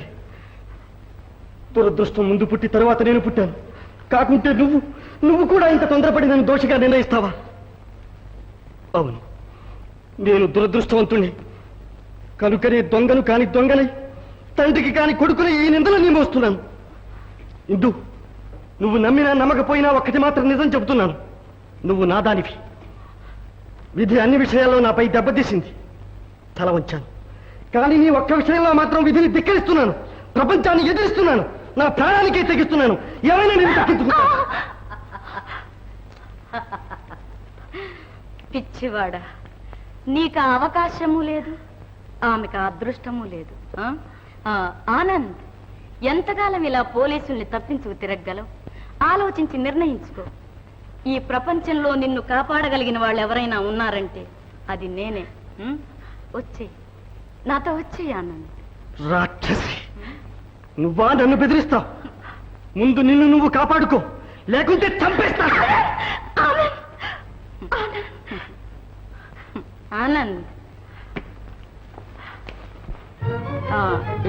దురదృష్టం ముందు పుట్టి తరువాత నేను పుట్టాను. కాకుంటే నువ్వు కూడా ఇంత తొందరపడి నన్ను దోషిగా నిర్ణయిస్తావా? అవును, నేను దురదృష్టవంతుణ్ణి కనుకనే దొంగను కాని దొంగనై, తండ్రికి కాని కొడుకుని ఈ నిందలు మోస్తున్నాను. ఇందు, నువ్వు నమ్మినా నమ్మకపోయినా ఒక్కటి మాత్రం నిజం చెబుతున్నాను, నువ్వు నాదానివి. విధి అన్ని విషయాల్లో నాపై దెబ్బతీసింది, తల వంచాను. కానీ నీ ఒక్క విషయంలో మాత్రం విధిని ధిక్కరిస్తున్నాను, ప్రపంచాన్ని ఎదిరిస్తున్నాను, నా ప్రాణానికే తెగిస్తున్నాను. ఏమైనా నేను దక్కించుకుంటాను. పిచ్చివాడా, నీకు ఆ అవకాశము లేదు, ఆమెకు ఆ అదృష్టము లేదు. ఆనంద్, ఎంతకాలం ఇలా పోలీసుల్ని తప్పించుకు తిరగలవు? ఆలోచించి నిర్ణయించుకో. ఈ ప్రపంచంలో నిన్ను కాపాడగలిగిన వాళ్ళు ఎవరైనా ఉన్నారంటే అది నేనే. వచ్చే, నాతో వచ్చే ఆనంద్. రాక్షసి, నువ్వా నన్ను బెదిరిస్తావు? ముందు నిన్ను నువ్వు కాపాడుకో, లేకుంటే చంపేస్తా. ఆనంద్,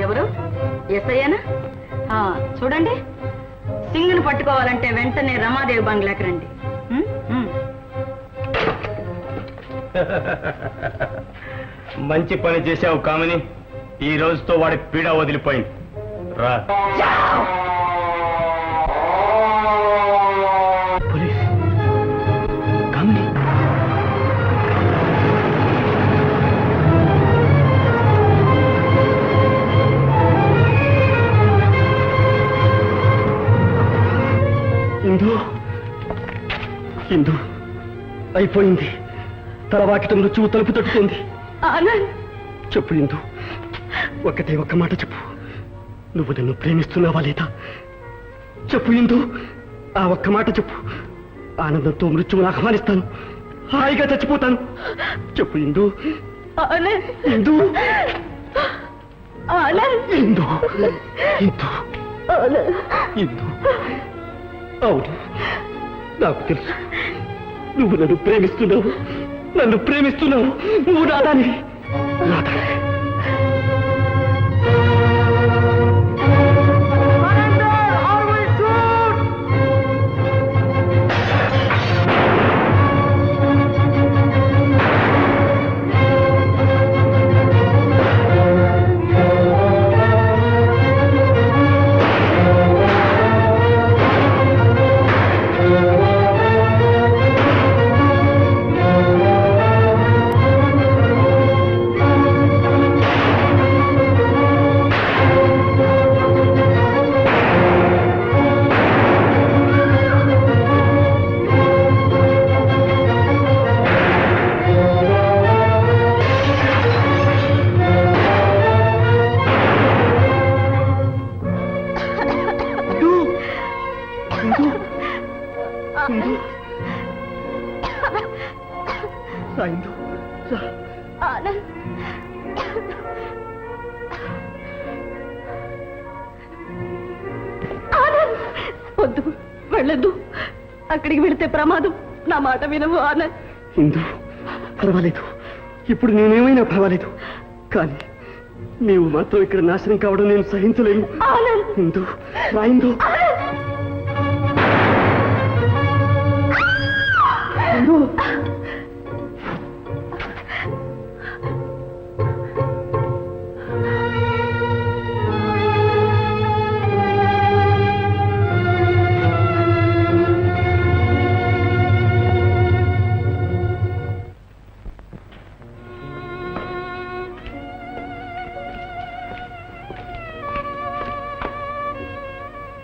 ఎవరు? ఎస్ఐనా? చూడండి, సింగ్ను పట్టుకోవాలంటే వెంటనే రమాదేవి బంగ్లాకి రండి. మంచి పని చేశావు కామిని. ఈ రోజుతో వాడి పీడ వదిలిపోయింది. రా. పోలీస్ కామిని. ఇందు, ఇందు, అయిపోయింది. తలవాకిట మృత్యువు తలుపు తట్టుతుంది. చెప్పు ఇందు, ఒక్కటే ఒక్క మాట చెప్పు. నువ్వు నన్ను ప్రేమిస్తున్నావా లేదా? చెప్పు ఇందు, ఆ ఒక్క మాట చెప్పు. ఆనందంతో మృత్యువును ఆహ్వానిస్తాను, హాయిగా చచ్చిపోతాను. చెప్పు ఇందు. ఇందు, ఇందు, ఇందు, ఇందు. అవును, నాకు తెలుసు. నువ్వు నన్ను ప్రేమిస్తున్నావు, నన్ను ప్రేమిస్తున్నావు. నువ్వు నాదాని, నాదాని. వద్దు, వెళ్ళొద్దు. అక్కడికి వెళితే ప్రమాదం. నా మాట వినవు ఆనంద్. ఇందు, పర్వాలేదు, ఇప్పుడు నేనేమైనా పర్వాలేదు, కానీ నీవు మాత్రం ఇక్కడ నాశనం కావడం నేను సహించలేను. ఇందు, రా ఇందు. ఇందు.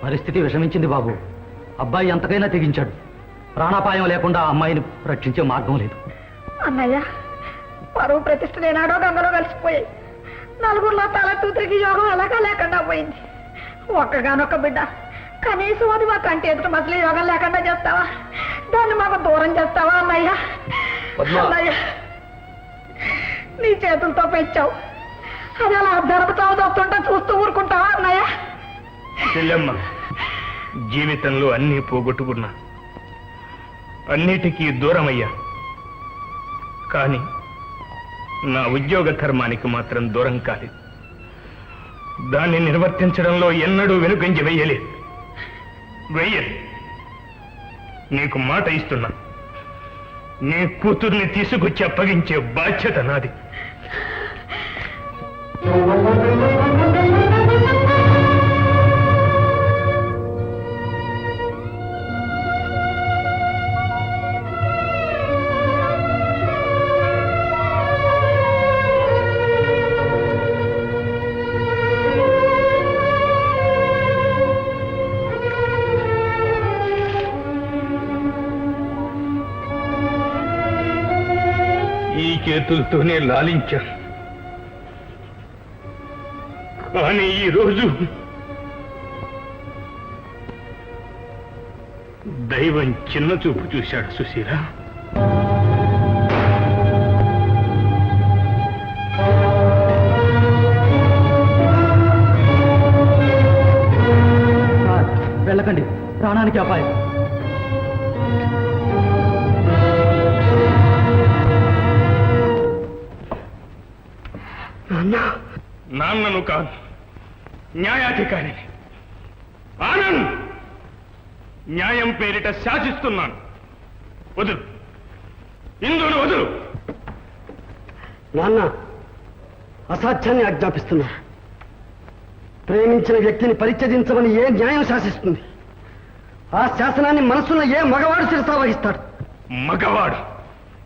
పరిస్థితి విషమించింది బాబు. అబ్బాయి ఎంతకైనా తెగించాడు. ప్రాణాపాయం లేకుండా అమ్మాయిని రక్షించే మార్గం లేదు. అన్నయ్య, పరువు ప్రతిష్టలు ఏనాడో గంగలో కలిసిపోయాయి. నలుగురిలో తల తూతికి యోగం ఎలాగా లేకుండా పోయింది. ఒక్కగానొక్క బిడ్డ, కనీసం అది మా కంటి ఎదుట మసలి యోగం లేకుండా చేస్తావా? దాన్ని మాకు దూరం చేస్తావా అన్నయ్య? అన్నయ్య, నీ చేతులతో పెంచావు, అది అలా ధర్మతావు వస్తుంటే చూస్తూ ఊరుకుంటావా అన్నయ్య? చెల్లెమ్మ, జీవితంలో అన్నీ పోగొట్టుకున్నా, అన్నిటికీ దూరమయ్యా. కానీ నా ఉద్యోగ ధర్మానికి మాత్రం దూరం కాలేదు. దాన్ని నిర్వర్తించడంలో ఎన్నడూ వెనుకంజ వెయ్యలేదు. నీకు మాట ఇస్తున్నా, నీ కూతుర్ని తీసుకొచ్చి అప్పగించే బాధ్యత నాది. చేతులతోనే లాలించాను. కానీ ఈరోజు దైవం చిన్న చూపు చూశాడు సుశీల. వెళ్ళకండి, ప్రాణానికి అపాయం. నాన్నను కాదు, న్యాయాధికారిని. ఆనంద్, న్యాయం పేరిట శాసిస్తున్నాను. వదులు, ఇందును వదులు. నాన్న, అసాధ్యాన్ని ఆజ్ఞాపిస్తున్నా. ప్రేమించిన వ్యక్తిని పరిత్యజించమని ఏ న్యాయం శాసిస్తుంది? ఆ శాసనాన్ని మనసులో ఏ మగవాడు శిరసా వహిస్తాడు? మగవాడు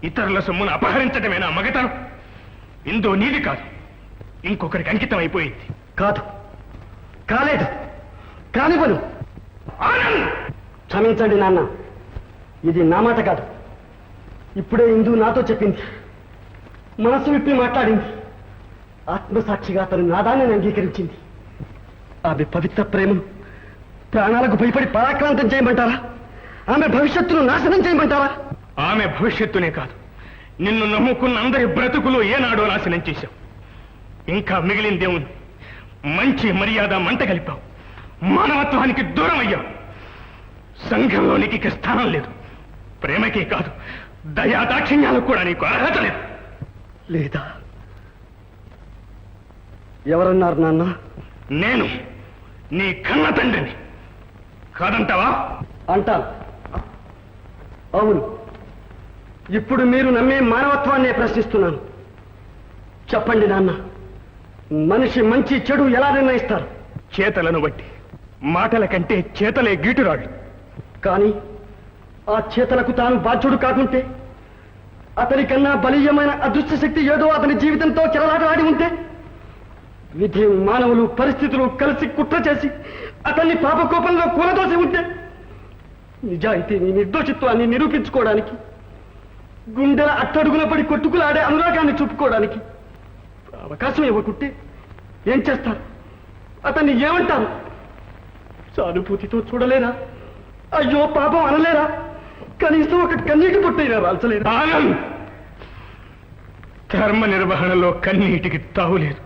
ఇతరుల సొమ్మును అపహరించటమేనా మగతనం? ఇందో నీది కాదు, ఇంకొకరికి అంకితం అయిపోయింది. కాదు, కాలేదు, కానివ్వను. ఆనంద్, క్షమించండి నాన్న, ఇది నా మాట కాదు. ఇప్పుడే ఇందు నాతో చెప్పింది, మనసు విప్పి మాట్లాడింది. ఆత్మసాక్షిగా తను నాదాన్ని అంగీకరించింది. ఆమె పవిత్ర ప్రేమను ప్రాణాలకు భయపడి పరాక్రాంతం చేయమంటారా? ఆమె భవిష్యత్తును నాశనం చేయమంటారా? ఆమె భవిష్యత్తునే కాదు, నిన్ను నమ్ముకున్న అందరి బ్రతుకులు ఏనాడో నాశనం చేశావు. ఇంకా మిగిలిందేముంది? మంచి మర్యాద మంట కలిపావు, మానవత్వానికి దూరం అయ్యావు. సంఘంలోనికి ఇక స్థానం లేదు. ప్రేమకే కాదు, దయా దాక్షిణ్యాలకు కూడా నీకు అర్హత లేదు. లేదా? ఎవరన్నారు నాన్న? నేను నీ కన్న తండ్రిని. కాదంటావా? అంటాను. అవును, ఇప్పుడు మీరు నమ్మే మానవత్వాన్నే ప్రశ్నిస్తున్నాను. చెప్పండి నాన్న, మనిషి మంచి చెడు ఎలా నిర్ణయిస్తారు? చేతలను బట్టి. మాటల కంటే చేతలే గీటురాడు. కానీ ఆ చేతలకు తాను బాధ్యుడు కాకుంటే, అతని కన్నా బలీయమైన అదృష్ట శక్తి ఏదో అతని జీవితంతో చెలలాటలాడి ఉంటే, విధి మానవులు పరిస్థితులు కలిసి కుట్ర చేసి అతన్ని పాపకోపంలో కూలదోసి ఉంటే, నిజాయితీని నిర్దోషిత్వాన్ని నిరూపించుకోవడానికి, గుండెల అట్టడుగున పడి కొట్టుకులాడే అనురాగాన్ని చూపుకోవడానికి అవకాశం ఇవ్వకుంటే ఏం చేస్తారు? అతన్ని ఏమంటారు? సానుభూతితో చూడలేరా? అయ్యో పాపం అనలేరా? కనీసం ఒక కన్నీటి పొట్టైనా రాల్చలేరా? ఆనంద్, ధర్మ నిర్వహణలో కన్నీటికి తావులేదు.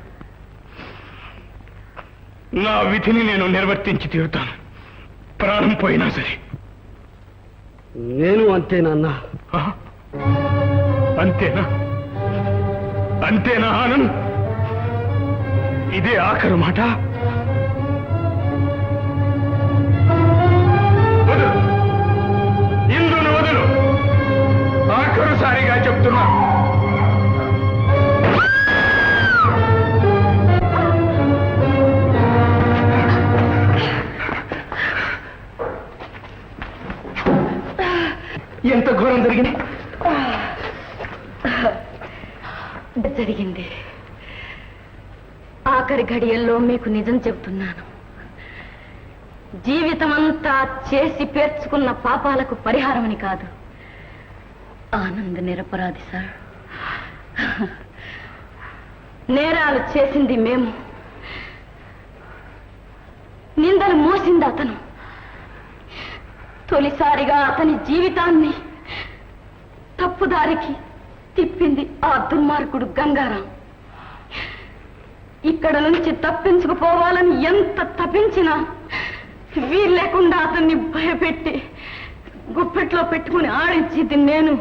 నా విధిని నేను నిర్వర్తించి తీరుతాను, ప్రాణం పోయినా సరే. నేను అంతేనన్నా. ఆ? అంతేనా? అంతేనా ఆనంద్? ఇదే ఆఖరు మాట? వదులు, ఇందును వదులు. ఆఖరుసారిగా చెప్తున్నా. ఎంత ఘోరం జరిగింది? జరిగింది. ఆఖరి ఘడియల్లో మీకు నిజం చెబుతున్నాను. జీవితమంతా చేసి పేర్చుకున్న పాపాలకు పరిహారమని కాదు. ఆనంద్ నిరపరాధి సార్. నేరాలు చేసింది మేము, నిందలు మోసింది అతను. తొలిసారిగా అతని జీవితాన్ని తప్పుదారికి తిప్పింది ఆ దుర్మార్గుడు గంగారాం. ఇక్కడ నుంచి తప్పించుకుపోవాలని ఎంత తప్పించినా వీలు లేకుండా అతన్ని భయపెట్టి గుప్పెట్లో పెట్టుకుని ఆడించింది నేను.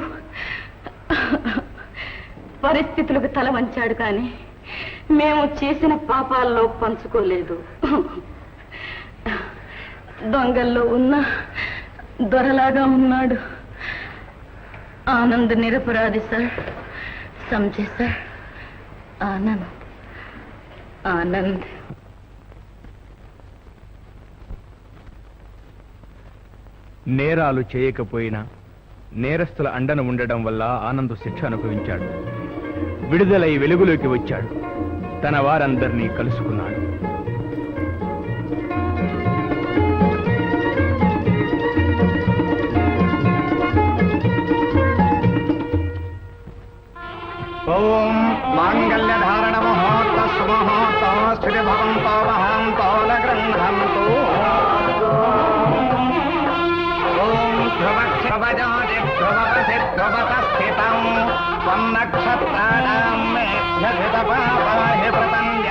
పరిస్థితులకు తల వంచాడు, కానీ మేము చేసిన పాపాల్లో పంచుకోలేదు. దొంగల్లో ఉన్న దొరలాగా ఉన్నాడు. ఆనంద్ నిరపరాధి సార్. సమझे సార్? ఆనంద్, ఆనంద్. నేరాలు చేయకపోయినా నేరస్తుల అండన ఉండడం వల్ల ఆనంద్ శిక్ష అనుభవించాడు. విడుదలై వెలుగులోకి వచ్చాడు. తన వారందరినీ కలుసుకున్నాడు. ధ్రువజోతి ధ్రువపసి ధ్రువత స్థితం త్వం నక్షత్రాణాం మేధ్యధిత పాపాహి ప్రపంచ